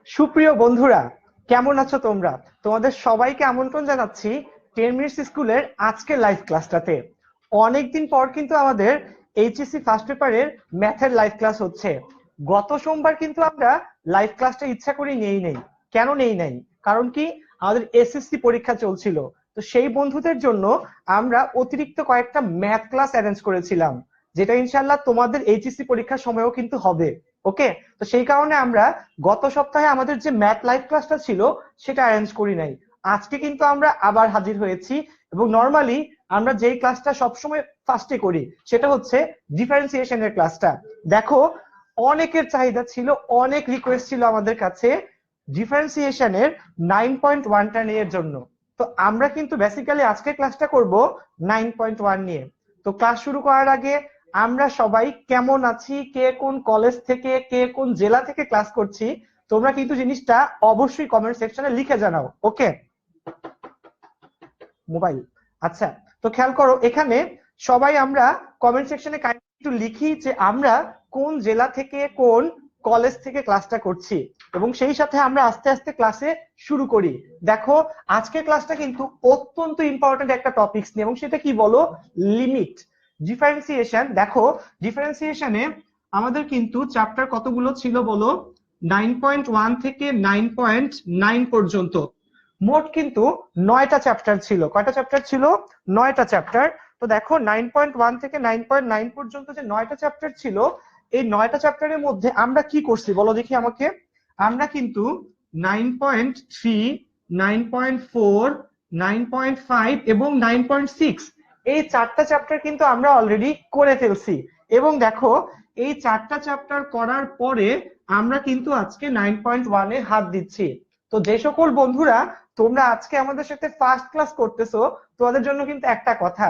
সুপ্রিয় বন্ধুরা, কেমন আছো তোমরা? তোমাদের সবাইকে আমন্ত্রণ জানাচ্ছি 10 মিনিটস স্কুলের আজকের লাইভ ক্লাসটাতে। অনেকদিন পর কিন্তু আমাদের এইচএসসি ফার্স্ট পেপারের ম্যাথের লাইভ ক্লাস হচ্ছে। গত সোমবার কিন্তু আমরা লাইভ ক্লাসটা ইচ্ছা করে নেই। কেন নেই নাই? কারণ কি, আমাদের এসএসসি পরীক্ষা চলছিল। তো সেই বন্ধুদের জন্য আমরা অতিরিক্ত কয়েকটা ম্যাথ ক্লাস অ্যারেঞ্জ করেছিলাম, যেটা ইনশাল্লাহ তোমাদের এইচএসসি পরীক্ষার সময়ও কিন্তু হবে। ওকে, তো সেই কারণে আমরা গত সপ্তাহে আমাদের যে ম্যাথ লাইভ ক্লাসটা ছিল সেটা অ্যারেঞ্জ করি নাই। আজকে কিন্তু আমরা আবার হাজির হয়েছি, এবং নর্মালি আমরা যেই ক্লাসটা সবসময় ফার্স্টে করি সেটা হচ্ছে ডিফারেন্সিয়েশনের ক্লাসটা। দেখো, অনেকের চাহিদা ছিল, অনেক রিকোয়েস্ট ছিল আমাদের কাছে ডিফারেন্সিয়েশনের 9.1টা নিয়ে জন্য। তো আমরা কিন্তু বেসিক্যালি আজকে ক্লাসটা করব 9.1 নিয়ে। তো ক্লাস শুরু করার আগে আমরা সবাই কেমন আছি, কে কোন কলেজ থেকে, কে কোন জেলা থেকে ক্লাস করছি, তোমরা কিন্তু জিনিসটা অবশ্যই কমেন্ট সেকশনে লিখে জানাও। ওকে, মোবাইল। আচ্ছা, তো খেয়াল করো, এখানে সবাই আমরা কমেন্ট সেকশনে একটু লিখি যে আমরা কোন জেলা থেকে, কোন কলেজ থেকে ক্লাসটা করছি, এবং সেই সাথে আমরা আস্তে আস্তে ক্লাসে শুরু করি। দেখো, আজকের ক্লাসটা কিন্তু অত্যন্ত ইম্পর্টেন্ট একটা টপিকস নিয়ে, এবং সেটা কি বলো? Limit, differentiation. দেখো, ডিফারেন্সিয়েশনে আমাদের কিন্তু চ্যাপ্টার কতগুলো ছিল বলো? 9.1 থেকে 9.9 পর্যন্ত মোট কিন্তু 9টা চ্যাপ্টার ছিল। কয়টা চ্যাপ্টার ছিল? 9টা চ্যাপ্টার। তো দেখো, 9.1 থেকে 9.9 পর্যন্ত যে 9টা চ্যাপ্টার ছিল, এই 9টা চ্যাপ্টারের মধ্যে আমরা কি করছি বলো দেখি আমাকে। আমরা কিন্তু 9.3, 9.4, 9.5 এবং 9.6 এই 4টা চ্যাপ্টার কিন্তু আমরা অলরেডি করে ফেলছি। এবং দেখো, এই 4টা চ্যাপ্টার করার পরে আমরা কিন্তু আজকে 9.1 এ হাত দিচ্ছি। তো যে সকল বন্ধুরা তোমরা আজকে আমাদের সাথে ফার্স্ট ক্লাস করতেছো, তোমাদের জন্য কিন্তু একটা কথা,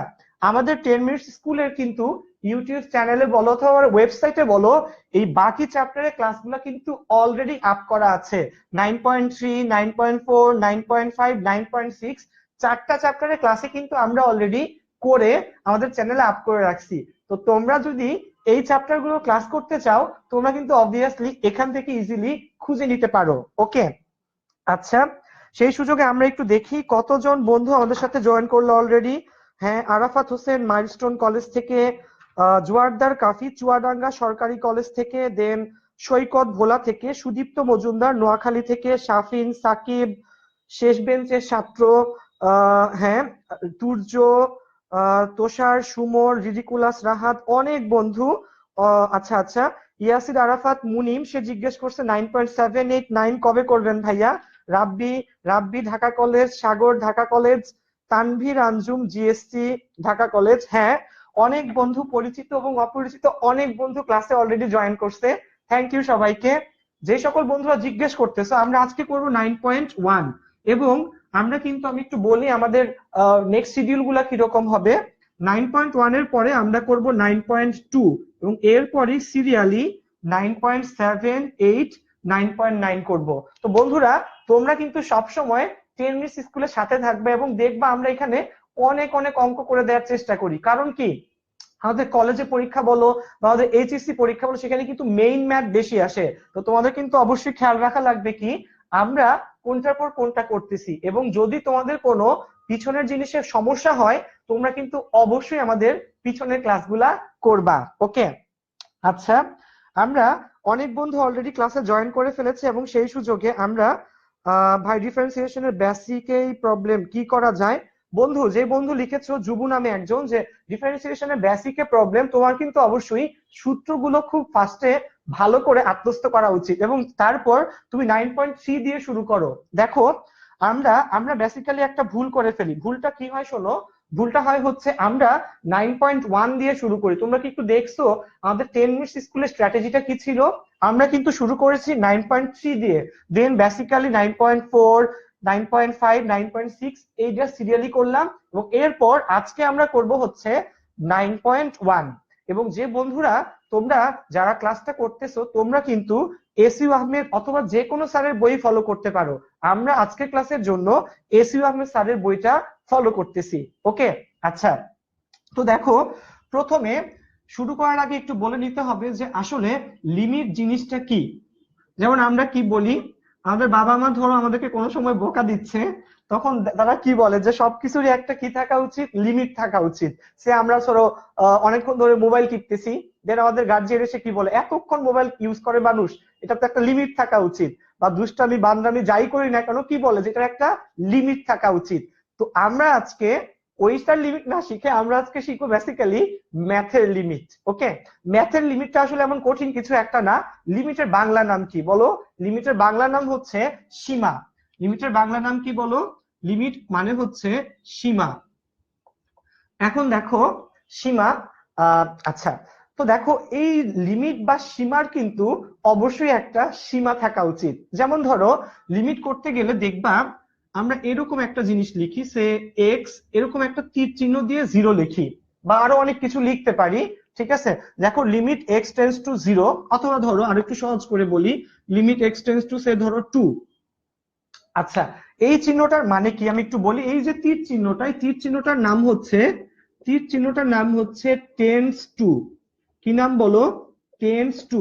আমাদের 10 মিনিটস স্কুলের কিন্তু ইউটিউব চ্যানেলে বলো অথবা ওয়েবসাইটে বলো, এই বাকি চ্যাপ্টারের ক্লাসগুলো কিন্তু অলরেডি আপ করা আছে। 9.3, 9.4, 9.5, 9.6 4টা চ্যাপ্টারের ক্লাসে কিন্তু আমরা অলরেডি করে আমাদের চ্যানেলে আপ করে রাখছি। তো তোমরা যদি এই চ্যাপ্টার গুলো ক্লাস করতে চাও, তোমরা কিন্তু অবভিয়াসলি এখান থেকে ইজিলি খুঁজে নিতে পারো। ওকে, আচ্ছা, সেই সুযোগে আমরা একটু দেখি কতজন বন্ধু আমাদের সাথে জয়েন করলো অলরেডি। হ্যাঁ, আরাফাত হোসেন মাইলস্টোন কলেজ থেকে, জোয়ারদার কাফি চুয়াডাঙ্গা সরকারি কলেজ থেকে, দেন সৈকত ভোলা থেকে, সুদীপ্ত মজুমদার নোয়াখালী থেকে, শাফিন সাকিব শেষ বেঞ্চের ছাত্র, হ্যাঁ, তুর্য, তোষার, সুমন, রিডিকুলাস, রাহাত, অনেক বন্ধু। আচ্ছা আচ্ছা, ইয়াসির আরাফাত মুনিম সে জিজ্ঞেস করছে 9.789 কবে করবেন ভাইয়া। Rabbi Rabbi Dhaka college, Sagar Dhaka college, Tanvir Anjum GSC Dhaka college. হ্যাঁ, অনেক বন্ধু পরিচিত এবং অপরিচিত অনেক বন্ধু ক্লাসে অলরেডি জয়েন করছে। থ্যাংক ইউ সবাইকে। যে সকল বন্ধুরা জিজ্ঞেস করতেছো, আমরা আজকে করবো 9.1, এবং আমরা কিন্তু আমি একটু বলি আমাদের নেক্সট শিডিউল গুলা কিরকম হবে। 9.1 এর পরে আমরা করব 9.2, এবং এরপরে সিরিয়ালি 9.7, 8, 9.9 করব। তো বন্ধুরা, তোমরা কিন্তু সব সময় 10 মিনিটস স্কুলের সাথে থাকবে, এবং দেখবা আমরা এখানে অনেক অনেক অঙ্ক করে দেওয়ার চেষ্টা করি। কারণ কি, আমাদের কলেজে পরীক্ষা বলো বা আমাদের এইচএসসি পরীক্ষা বলো, সেখানে কিন্তু মেইন ম্যাথ বেশি আসে। তো তোমাদের কিন্তু অবশ্যই খেয়াল রাখা লাগবে কি আমরা কোনটার পর কোনটা করতেছি, এবং যদি তোমাদের কোনো পিছনের জিনিসের সমস্যা হয়, তোমরা কিন্তু অবশ্যই আমাদের পিছনের ক্লাসগুলা করবা। ওকে, আচ্ছা, আমরা অনেক বন্ধু অলরেডি ক্লাসে জয়েন করে ফেলেছে, এবং সেই সুযোগে আমরা ভাই ডিফারেন্সিয়েশনের বেসিকেই প্রবলেম কি করা যায়। বন্ধু, যে বন্ধু লিখেছো যুবু নামে একজন, যে ডিফারেন্সিয়েশনের বেসিকে প্রবলেম, তোমার কিন্তু অবশ্যই সূত্রগুলো খুব ফার্স্টে ভালো করে আত্মস্থ করা উচিত, এবং তারপর তুমি 9.3 দিয়ে শুরু করো। দেখো, আমরা আমরা বেসিক্যালি একটা ভুল করে ফেলি। ভুলটা কি হয় শোনো, ভুলটা হয় হচ্ছে আমরা 9.1 দিয়ে শুরু করি। তোমরা কি একটু দেখছো আমাদের 10 মিনিটস স্কুলের স্ট্র্যাটেজিটা কি ছিল? আমরা কিন্তু শুরু করেছি 9.3 দিয়ে, দেন বেসিক্যালি 9.4, 9.5, 9.6 এইটা সিরিয়ালি করলাম, এবং এরপর আজকে আমরা করব হচ্ছে 9.1। এবং যে বন্ধুরা তোমরা যারা ক্লাসটা করতেছো, তোমরা কিন্তু এসইউ আহমেদ অথবা যে কোনো স্যারের বই ফলো করতে পারো। আমরা আজকের ক্লাসের জন্য এসইউ আহমেদ স্যারের বইটা ফলো করতেছি। ওকে, আচ্ছা, তো দেখো, প্রথমে শুরু করার আগে একটু বলে নিতে হবে যে আসলে লিমিট জিনিসটা কি। যেমন আমরা কি বলি, আমাদের বাবা মা ধরো আমাদেরকে কোনো সময় বোকা দিচ্ছে, তখন তারা কি বলে যে সবকিছুরই একটা কি থাকা উচিত, লিমিট থাকা উচিত। সে আমরা ধরো অনেকক্ষণ ধরে মোবাইল টিপতেছি, দেন আমাদের গার্জিয়ান এসে কি বলে, এতক্ষণ মোবাইল ইউজ করে মানুষ, এটা তো একটা লিমিট থাকা উচিত। বা দুষ্টামি বান্দরামি যাই করি না কেন কি বলে, যেটার একটা লিমিট থাকা উচিত। তো আমরা আজকে ওইটার লিমিট না শিখে আমরা আজকে শিখবো বেসিক্যালি ম্যাথের লিমিট। ওকে, ম্যাথের লিমিটটা আসলে এমন কঠিন কিছু একটা না। লিমিটের বাংলা নাম কি বলো? লিমিটের বাংলা নাম হচ্ছে সীমা। লিমিটের বাংলা নাম কি বলো? লিমিট মানে হচ্ছে সীমা। এখন দেখো সীমা, আচ্ছা, তো দেখো এই লিমিট বা সীমার কিন্তু অবশ্যই একটা সীমা থাকা উচিত। যেমন ধরো লিমিট করতে গেলে দেখবা আমরা এরকম একটা জিনিস লিখি, সে এক্স, এরকম একটা তীর চিহ্ন দিয়ে জিরো লিখি, বা আরো অনেক কিছু লিখতে পারি। ঠিক আছে, দেখো limit x tends to zero, অথবা ধরো আরেকটু সহজ করে বলি, limit x tends to say ধরো টু। আচ্ছা, এই চিহ্নটার মানে কি আমি একটু বলি। এই যে তীর চিহ্নটা, এই তীর চিহ্নটার নাম হচ্ছে, তীর চিহ্নটার নাম হচ্ছে টেন্স টু। কি নাম বলো? Tends to.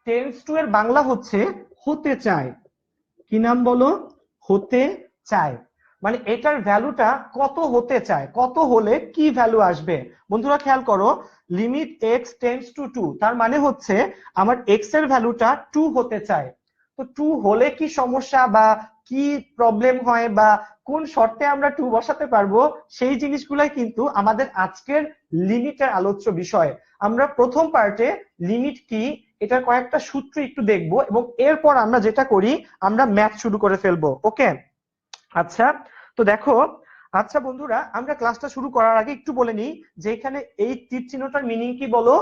টেন্স টু এর বাংলা হচ্ছে হতে চায়। কি নাম বলো? হতে চায়। মানে এটার ভ্যালুটা কত হতে চায়, কত হলে কি ভ্যালু আসবে। বন্ধুরা খেয়াল করো, limit x tends to two, তার মানে হচ্ছে আমার এক্স এর ভ্যালুটা টু হতে চায়। তো টু হলে কি সমস্যা বা কি প্রবলেম হয়, বা কোন শর্তে আমরা টু বসাতে পারবো, সেই জিনিসগুলাই কিন্তু আমাদের আজকের লিমিটের আলোচ্য বিষয়। আমরা প্রথম পার্টে লিমিট কি এটার কয়েকটা সূত্র একটু দেখবো, এবং এরপর আমরা যেটা করি, আমরা ম্যাথ শুরু করে ফেলবো। ওকে, আচ্ছা, তো দেখো, আচ্ছা বন্ধুরা, আমরা ক্লাসটা শুরু করার আগে একটু বলে নিই যে এখানে এই তীর চিহ্নটার মিনিং কি বলো?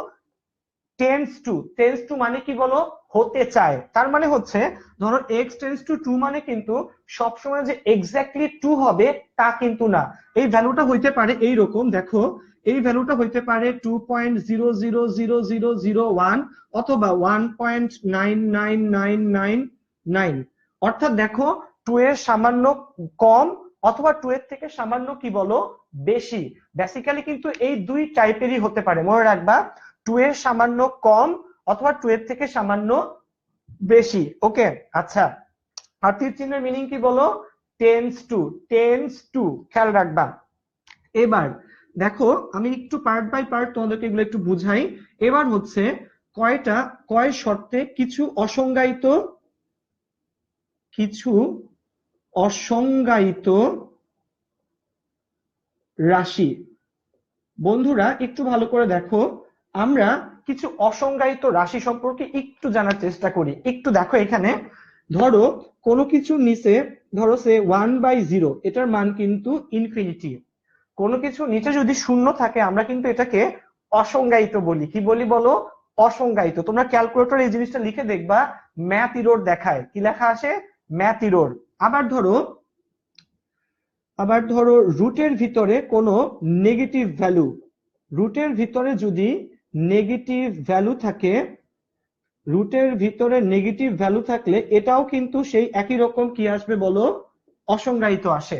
Tends to. টেন্স টু মানে কি বলো? হতে চায়। তার মানে হচ্ছে ধরো এক্স টেন্স টু টু মানে কিন্তু সবসময় যে এক্স্যাক্টলি টু হবে তা কিন্তু না। এই ভ্যালুটা হইতে পারে এইরকম, দেখো এই ভ্যালুটা হইতে পারে 2.000001 অথবা 1.99999, অর্থাৎ দেখো টু এর সামান্য কম অথবা টু এর থেকে সামান্য কি বলো বেশি। বেসিক্যালি কিন্তু এই দুই টাইপেরই হতে পারে, মনে রাখবা, টু এর সামান্য কম অথবা টু এর থেকে সামান্য বেশি। ওকে, আচ্ছা, আর তীর চিহ্নের মিনিং কি বলো? Tends to. টেন্স টু, খেয়াল রাখবা। এবার দেখো আমি একটু পার্ট বাই পার্ট তোমাদেরকে এগুলো একটু বুঝাই। এবার হচ্ছে কয় শর্তে কিছু অসংজ্ঞায়িত রাশি। বন্ধুরা একটু ভালো করে দেখো, আমরা কিছু অসংজ্ঞায়িত রাশি সম্পর্কে একটু জানার চেষ্টা করি। একটু দেখো এখানে, ধরো কোনো কিছুর নিচে, ধরো সে 1/0, এটার মান কিন্তু ইনফিনিটি। কোনো কিছু নিচে যদি শূন্য থাকে আমরা কিন্তু এটাকে অসংজ্ঞায়িত বলি। কি বলি বলো? অসংজ্ঞায়িত। তোমরা ক্যালকুলেটর এই জিনিসটা লিখে দেখবা, ম্যাথ ইরর দেখায়। কি লেখা আসে? Math error. আবার ধরো রুটের ভিতরে কোনো নেগেটিভ ভ্যালু, রুটের ভিতরে যদি নেগেটিভ ভ্যালু থাকে, রুটের ভিতরে নেগেটিভ ভ্যালু থাকলে এটাও কিন্তু সেই একই রকম কি আসবে বলো? অসংজ্ঞায়িত আসে।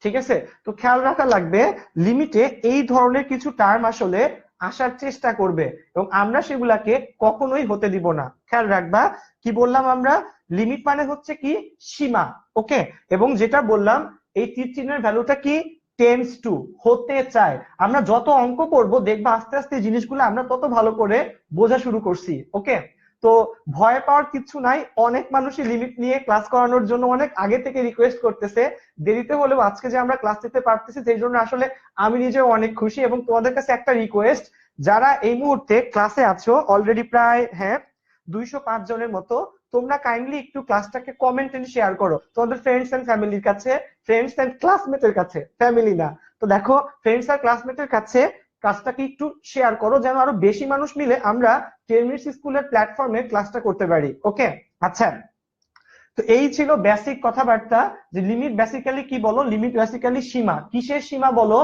ঠিক আছে, তো খেয়াল রাখা লাগবে লিমিটে এই ধরনের কিছু টার্ম আসলে আসার চেষ্টা করবে, এবং আমরা সেগুলাকে কখনোই হতে দিব না। খেয়াল রাখবা কি বললাম আমরা, লিমিট মানে হচ্ছে কি সীমা। ওকে, এবং যেটা বললাম এই তীর চিহ্নের ভ্যালুটা কি? টেন্স টু, হতে চায়। আমরা যত অঙ্ক করব দেখবা আস্তে আস্তে জিনিসগুলো আমরা তত ভালো করে বোঝা শুরু করছি। ওকে, তো ভয় পাওয়ার কিছু নাই। অনেক মানুষই লিমিট নিয়ে ক্লাস করানোর জন্য অনেক আগে থেকে রিকোয়েস্ট করতেছে, দেরিতে হলেও আজকে যে আমরা ক্লাস নিতে পারতেছি সেই জন্য আসলে আমি নিজেও অনেক খুশি। এবং তোমাদের কাছে একটা রিকোয়েস্ট, যারা এই মুহূর্তে ক্লাসে আছো অলরেডি প্রায় 205 জনের মতো, তোমরা কাইন্ডলি একটু ক্লাসটাকে কমেন্ট এন্ড শেয়ার করো তোমাদের ফ্রেন্ডস এন্ড ফ্যামিলির কাছে, ফ্রেন্ডস এন্ড ক্লাসমেটের কাছে, ফ্যামিলি না। তো দেখো ফ্রেন্ডস আর ক্লাসমেটের কাছে ক্লাসটাকে একটু শেয়ার করো, যেন আরো বেশি মানুষ মিলে আমরা 10 মিনিটস স্কুলের প্ল্যাটফর্মে ক্লাসটা করতে পারি। ওকে, আচ্ছা, তো এই ছিল বেসিক কথাবার্তা যে লিমিট বেসিক্যালি কি বলো? লিমিট বেসিক্যালি সীমা। কিসের সীমা বলো?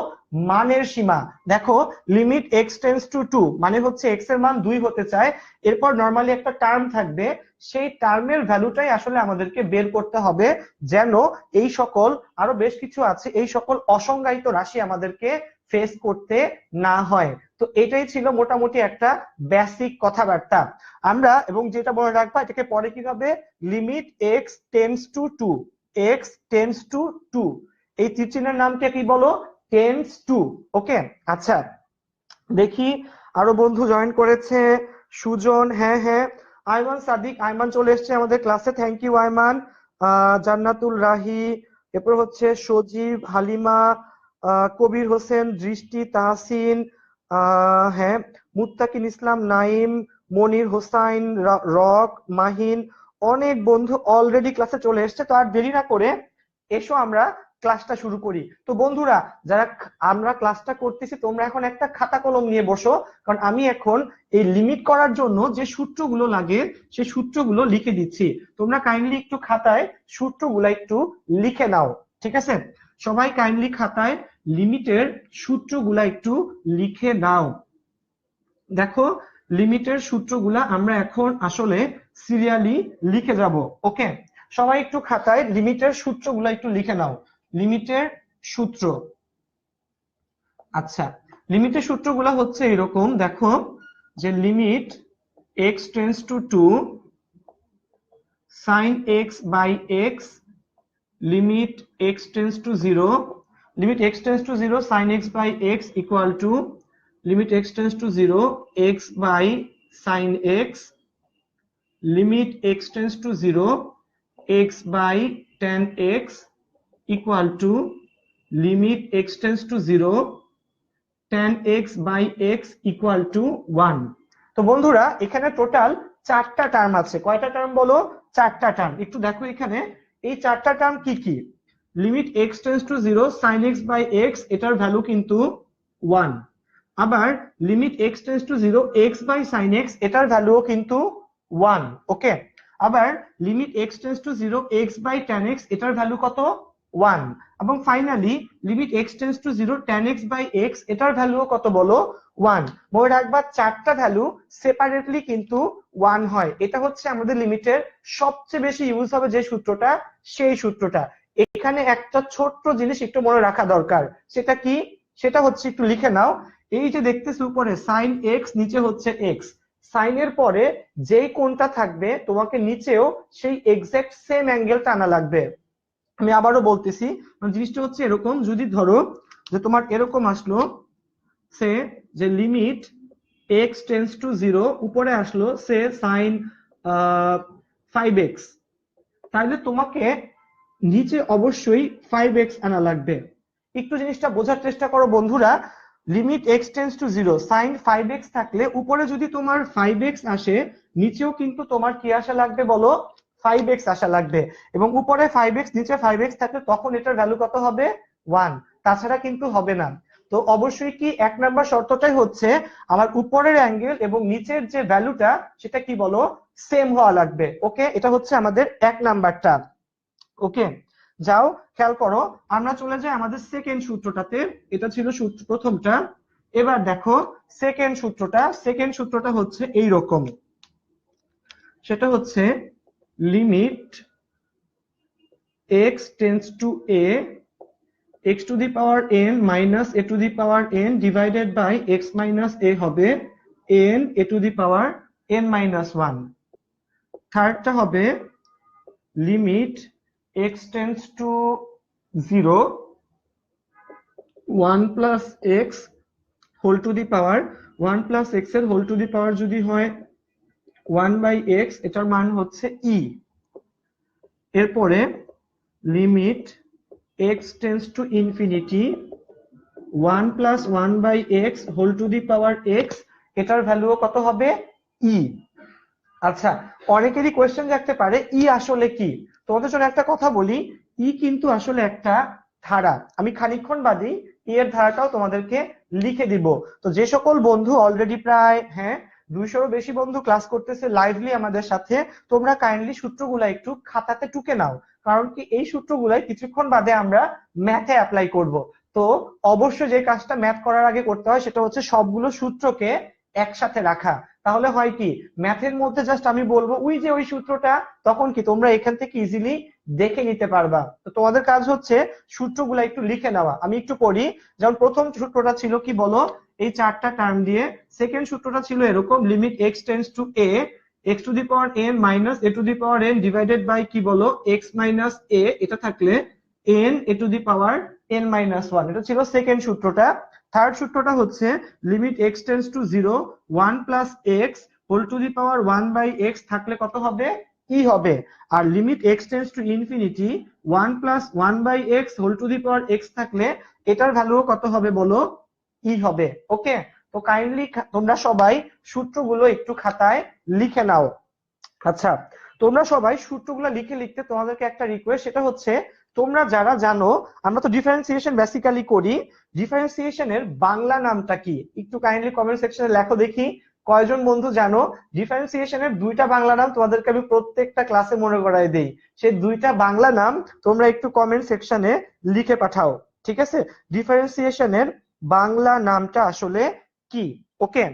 মানের সীমা। দেখো limit x tends to two মানে হচ্ছে এক্স এর মান 2 হতে চায়, এরপর নরমালি একটা টার্ম থাকবে, সেই টার্মের ভ্যালুটাই আসলে আমাদেরকে বের করতে হবে, যেন এই সকল আরো বেশ কিছু আছে, এই সকল অসংজ্ঞায়িত রাশি আমাদেরকে ফেস করতে না হয়। তো এটাই ছিল মোটামুটি একটা বেসিক কথাবার্তা আমরা, এবং যেটা মনে রাখবা এটাকে পরে কি হবে, limit x tends to two, x tends to two, এই তীর চিহ্নের নামকে কি বলো, টেন্ডস টু। ওকে, আচ্ছা দেখি আরো বন্ধু জয়েন করেছে, সুজন, হ্যাঁ হ্যাঁ, আইমান সাদিক, আইমান চলে এসেছে আমাদের ক্লাসে, থ্যাংক ইউ আইমান। জান্নাতুল রাহি, এরপর হচ্ছে সজীব, হালিমা, কবির হোসেন, দৃষ্টি, তাহসিন, হ্যাঁ, মুত্তাকিন ইসলাম, নাইম, মনির হোসাইন, রক, মাহিন, অনেক বন্ধু অলরেডি ক্লাসে চলে এসেছে। তো আর দেরি না করে এসো আমরা ক্লাসটা শুরু করি। তো বন্ধুরা যারা আমরা ক্লাসটা করতেছি তোমরা এখন একটা খাতা কলম নিয়ে বসো, কারণ আমি এখন এই লিমিট করার জন্য যে সূত্রগুলো লাগে সেই সূত্রগুলো লিখে দিচ্ছি। তোমরা কাইন্ডলি একটু খাতায় সূত্রগুলো একটু লিখে নাও, ঠিক আছে? সবাই কাইন্ডলি খাতায় লিমিটের সূত্রগুলা একটু লিখে নাও। দেখো লিমিটের সূত্রগুলা আমরা এখন আসলে সিরিয়ালি লিখে যাব। ওকে, সবাই একটু খাতায় লিমিটের সূত্রগুলা একটু লিখে নাও। লিমিটের সূত্র, আচ্ছা লিমিটের সূত্রগুলা হচ্ছে এরকম, দেখো যে limit x tends two 2 sin x by x, limit x tends to 0, limit x tends to 0 sin x by x equal to limit x tends to 0 x by sin x, limit x tends to 0 x by tan x equal to limit x tends to 0 tan x by x equal to 1। তো বন্ধুরা এখানে total 4টা term আছে। কয়টা term বলো? 4টা term. একটু দেখো এখানে এই 4টা টার্ম কি কি। Limit x tends to 0 sin x by x, এটার ভ্যালু কিন্তু 1। আবার limit x tends to 0 x by sin x, এটার ভ্যালুও কিন্তু 1। ওকে, আবার limit x tends to 0 x by tan x, এটার ভ্যালু কত? 1। এবং finally limit x tends to 0 tan x by x, এটার ভ্যালুও কত বলো? 1। মনে রাখবা 4টা ভ্যালু সেপারেটলি কিন্তু 1 হয়। এটা হচ্ছে আমাদের লিমিটের সবচেয়ে বেশি ইউজ হবে যে সূত্রটা, সেই সূত্রটা। এখানে একটা ছোট্ট জিনিস একটু মনে রাখা দরকার, সেটা কি? সেটা হচ্ছে একটু লিখে নাও। এই যে দেখতেছো উপরে sin x, নিচে হচ্ছে x, সাইন এর পরে যেই কোণটা থাকবে তোমাকে নিচেও সেই এক্সাক্ট সেম অ্যাঙ্গেলটা আনা লাগবে। আমি আবারও বলতেছি, জিনিসটা হচ্ছে এরকম, যদি ধরো যে তোমার এরকম আসলো সে যে লিমিট x টেন্ডস টু 0, উপরে আসলো সে sin 5x, তাহলে তোমাকে নিচে অবশ্যই 5x আনা লাগবে। একটু জিনিসটা বোঝার চেষ্টা করো বন্ধুরা, limit x tends to 0 sin 5x থাকলে উপরে যদি তোমার 5x আসে, নিচেও কিন্তু তোমার কি আসা লাগবে বলো? 5x আসা লাগবে। এবং উপরে 5x নিচে 5x থাকলে তখন এটার ভ্যালু কত হবে? 1, তাছাড়া কিন্তু হবে না। তো অবশ্যই কি 1 নাম্বার শর্তটাই হচ্ছে আমার উপরের অ্যাঙ্গেল এবং নিচের যে ভ্যালুটা সেটা কি বলো? সেম হওয়া লাগবে। ওকে, এটা হচ্ছে আমাদের 1 নাম্বারটা। ওকে, যাও খেয়াল করো, আমরা চলে যাই আমাদের সেকেন্ড সূত্রটাতে। এটা ছিল সূত্র প্রথমটা। এবার দেখো সেকেন্ড সূত্রটা। সেকেন্ড সূত্রটা হচ্ছে এই রকম, সেটা হচ্ছে limit x tends to a, x to the power n minus a to the power n divided by x minus a হবে n a to the power n minus 1। থার্ডটা হবে limit x tends to 0 1 plus x whole to the power 1 plus x এর whole to the power যদি হয় 1 by x, এটার মান হচ্ছে e। এরপরে limit x tends to infinity 1 plus 1 by x whole to the power x, এটার ভ্যালুও কত হবে? e। আচ্ছা, অনেকেরই কোয়েশ্চেন থাকতে পারে ই আসলে কি। তোমাদের জন্য একটা কথা বলি, ই কিন্তু আসলে একটা ধারা। আমি খানিকক্ষণ বাদেই ই এর ধারাটাও তোমাদেরকে লিখে দিব। তো যে সকল বন্ধু অলরেডি প্রায় 200-এরও বেশি বন্ধু ক্লাস করতেছে লাইভলি আমাদের সাথে, তোমরা কাইন্ডলি সূত্রগুলা একটু খাতাতে টুকে নাও, কারণ কি এই সূত্রগুলাই কিছুক্ষণ বাদে আমরা ম্যাথে অ্যাপ্লাই করব। তো অবশ্যই যে কাজটা ম্যাথ করার আগে করতে হয় সেটা হচ্ছে সবগুলো সূত্রকে একসাথে রাখা। তাহলে হয় কি, ম্যাথের মধ্যে জাস্ট আমি বলবো ওই যে ওই সূত্রটা, তখন কি তোমরা এখান থেকে ইজিলি দেখে নিতে পারবা। তো তোমাদের কাজ হচ্ছে সূত্রগুলো একটু লিখে নেওয়া। আমি একটু পড়ি। যেমন প্রথম সূত্রটা ছিল কি বলো, এই চারটা টার্ম দিয়ে। সেকেন্ড সূত্রটা ছিল এরকম, limit x tends to a, x to the power n minus a to the power n divided by কি বলো, এক্স মাইনাস এ, এটা থাকলে n a to the power n minus one, এটা ছিল সেকেন্ড সূত্রটা। থার্ড সূত্রটা হচ্ছে limit x tends to zero, one plus x whole to the power one by x থাকলে কত হবে, ই হবে। আর limit x tends to infinity, one plus one by x whole to the power x থাকলে এটার value কত হবে বলো, ই হবে। ওকে, তো কাইন্ডলি তোমরা সবাই সূত্রগুলো একটু খাতায় লিখে নাও। আচ্ছা, তোমরা সবাই সূত্রগুলো লিখে লিখতে তোমাদেরকে একটা রিকোয়েস্ট, সেটা হচ্ছে তোমরা যারা জানো আমরা তো ডিফারেন্সিয়েশন বেসিক্যালি করি, ডিফারেন্সিয়েশনের বাংলা নামটা কি একটু কাইন্ডলি কমেন্ট সেকশনে লেখো দেখি কয়জন বন্ধু জানো। ডিফারেন্সিয়েশনের দুইটা বাংলা নাম তোমাদেরকে আমি প্রত্যেকটা ক্লাসে মনে করাই দেই, সেই দুইটা বাংলা নাম তোমরা একটু কমেন্ট সেকশনে লিখে পাঠাও, ঠিক আছে? ডিফারেন্সিয়েশনের বাংলা নামটা আসলে কি? ওকে,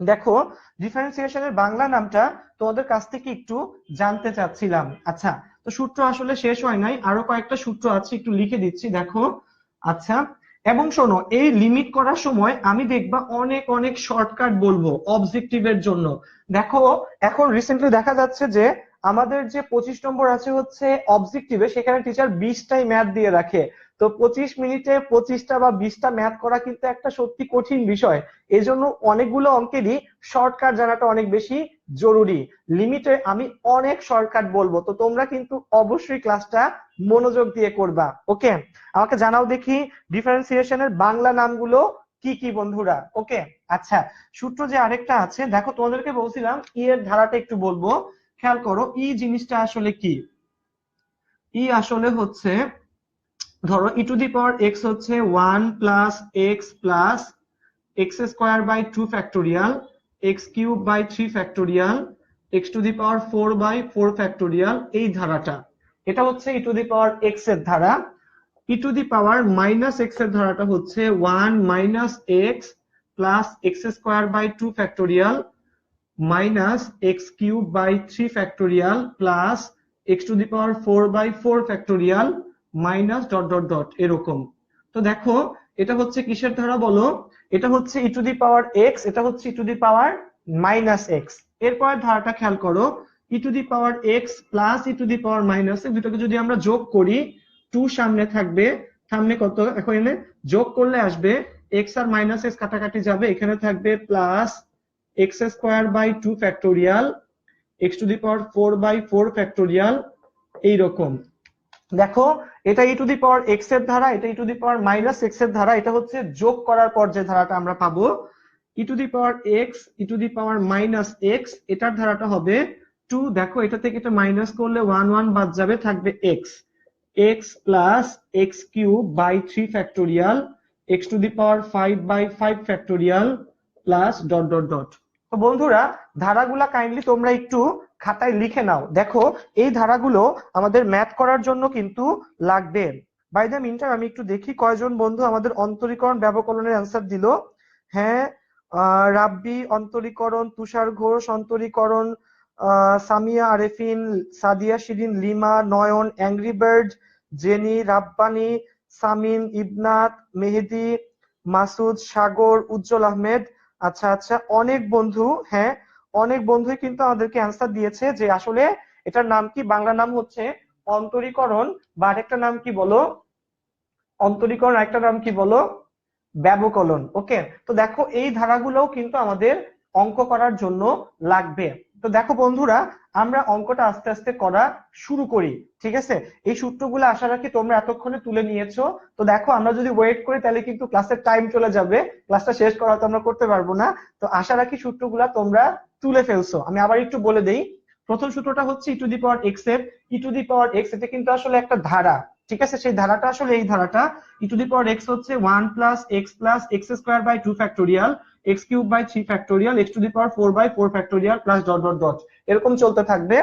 দেখো ডিফারেন্সিয়েশনের বাংলা নামটা তোমাদের কাছ থেকে একটু জানতে চাচ্ছিলাম। আচ্ছা, তো সূত্র আসলে শেষ হয় নাই, আরো কয়েকটা সূত্র আছে, একটু লিখে দিচ্ছি দেখো। আচ্ছা, এবং শোনো, এই লিমিট করার সময় আমি দেখবা অনেক অনেক শর্টকাট বলবো অবজেক্টিভের জন্য। দেখো এখন রিসেন্টলি দেখা যাচ্ছে যে আমাদের যে 25 নম্বর আছে হচ্ছে অবজেক্টিভে, সেখানে টিচার 20টাই ম্যাথ দিয়ে রাখে। তো 25 মিনিটে 25টা বা 20টা ম্যাথ করা কিন্তু একটা সত্যি কঠিন বিষয়। এই জন্য অনেকগুলো অঙ্কেরই শর্টকাট জানাটা অনেক বেশি জরুরি। লিমিটে আমি অনেক শর্টকাট বলবো, তো তোমরা কিন্তু অবশ্যই ক্লাসটা মনোযোগ দিয়ে করবা। ওকে, আমাকে জানাও দেখি ডিফারেন্সিয়েশনের বাংলা নামগুলো কি কি বন্ধুরা। ওকে, আচ্ছা, সূত্র যে আরেকটা আছে দেখো, তোমাদেরকে বলছিলাম ই এর ধারাটা একটু বলবো, খেয়াল করো ই জিনিসটা আসলে কি। ই আসলে হচ্ছে, ধরো ই টু দি পাওয়ার এক্স হচ্ছে 1 plus x plus x square by 2 factorial, x cube by 3 factorial, x to the power 4 by 4 factorial, এই ধারাটা। এটা হচ্ছে e to the power x এর ধারা। E to the power minus x এর ধারাটা হচ্ছে 1 minus x plus x square by 2 factorial minus x cube by 3 factorial plus x to the power 4 by 4 factorial minus dot dot dot, এরকম। তো দেখো এটা হচ্ছে কিসের ধারা বলো, এটা হচ্ছে e to the power x, এটা হচ্ছে e to the power minus x. এরপর ধারাটা খেয়াল করো, e to the power x plus e to the power minus x, দুটোকে যদি আমরা যোগ করি 2 সামনে থাকবে, সামনে কত, এখন এনে যোগ করলে আসবে এক্স আর মাইনাস এক্স কাটাকাটি যাবে, এখানে থাকবে plus x square by 2 factorial x to the power 4 by 4 factorial, এইরকম। দেখো এটা e to the power x এর ধারা, এটা e to the power minus x এর ধারা, এটা হচ্ছে যোগ করার পর যে ধারাটা আমরা পাবো e to the power x e to the power minus x, এটার ধারাটা হবে 2। দেখো এটা থেকে এটা মাইনাস করলে 1 1 বাদ যাবে, থাকবে x, x plus x cube by 3 factorial x to the power 5 by 5 factorial plus dot dot dot. তো বন্ধুরা ধারাগুলা কাইন্ডলি তোমরা একটু খাতায় লিখে নাও। দেখো এই ধারাগুলো আমাদের ম্যাথ করার জন্য কিন্তু লাগবে। বাই দ্য মিনটাইম আমি একটু দেখি কয়জন বন্ধু আমাদের অন্তরীকরণ ব্যবকলনের অ্যান্সার দিল। হ্যাঁ, রাব্বি অন্তরীকরণ, তুষার ঘোষ অন্তরীকরণ, সামিয়া আরেফিন, সাদিয়া শিরিন, লিমা, নয়ন, অ্যাংরি বার্ড, জেনি, রাব্বানি, সামিন, ইবনাত, মেহেদি, মাসুদ, সাগর, উজ্জ্বল আহমেদ। আচ্ছা আচ্ছা, অনেক বন্ধু, হ্যাঁ অনেক বন্ধুই কিন্তু আমাদেরকে অ্যান্সার দিয়েছে যে আসলে এটার নাম কি, বাংলা নাম হচ্ছে অন্তরীকরণ, বা আরেকটা নাম কি বলো, অন্তরীকরণ আরেকটা নাম কি বলো, ব্যবকলন। ওকে, তো দেখো এই ধারাগুলোও কিন্তু আমাদের অঙ্ক করার জন্য লাগবে। তো দেখো বন্ধুরা আমরা অঙ্কটা আস্তে আস্তে করা শুরু করি, ঠিক আছে? এই সূত্রগুলো আশা রাখি তোমরা এতক্ষণে তুলে নিয়েছো। তো দেখো আমরা যদি ওয়েট করি তাহলে কিন্তু ক্লাসের টাইম চলে যাবে, ক্লাসটা শেষ করা তো আমরা করতে পারবো না। তো আশা রাখি সূত্রগুলা তোমরা তুলে ফেলছো। আমি আবার একটু বলে দেই, প্রথম সূত্রটা হচ্ছে e to the power x এর, ই টু দি পাওয়ার এক্স এটা কিন্তু আসলে একটা ধারা, ঠিক আছে? সেই ধারাটা আসলে এই ধারাটা, ই টু দি পাওয়ার এক্স হচ্ছে 1 plus x square by 2 factorial x cube by 3 factorial x to the power 4 by 4 factorial plus dot dot dot, এরকম চলতে থাকবে।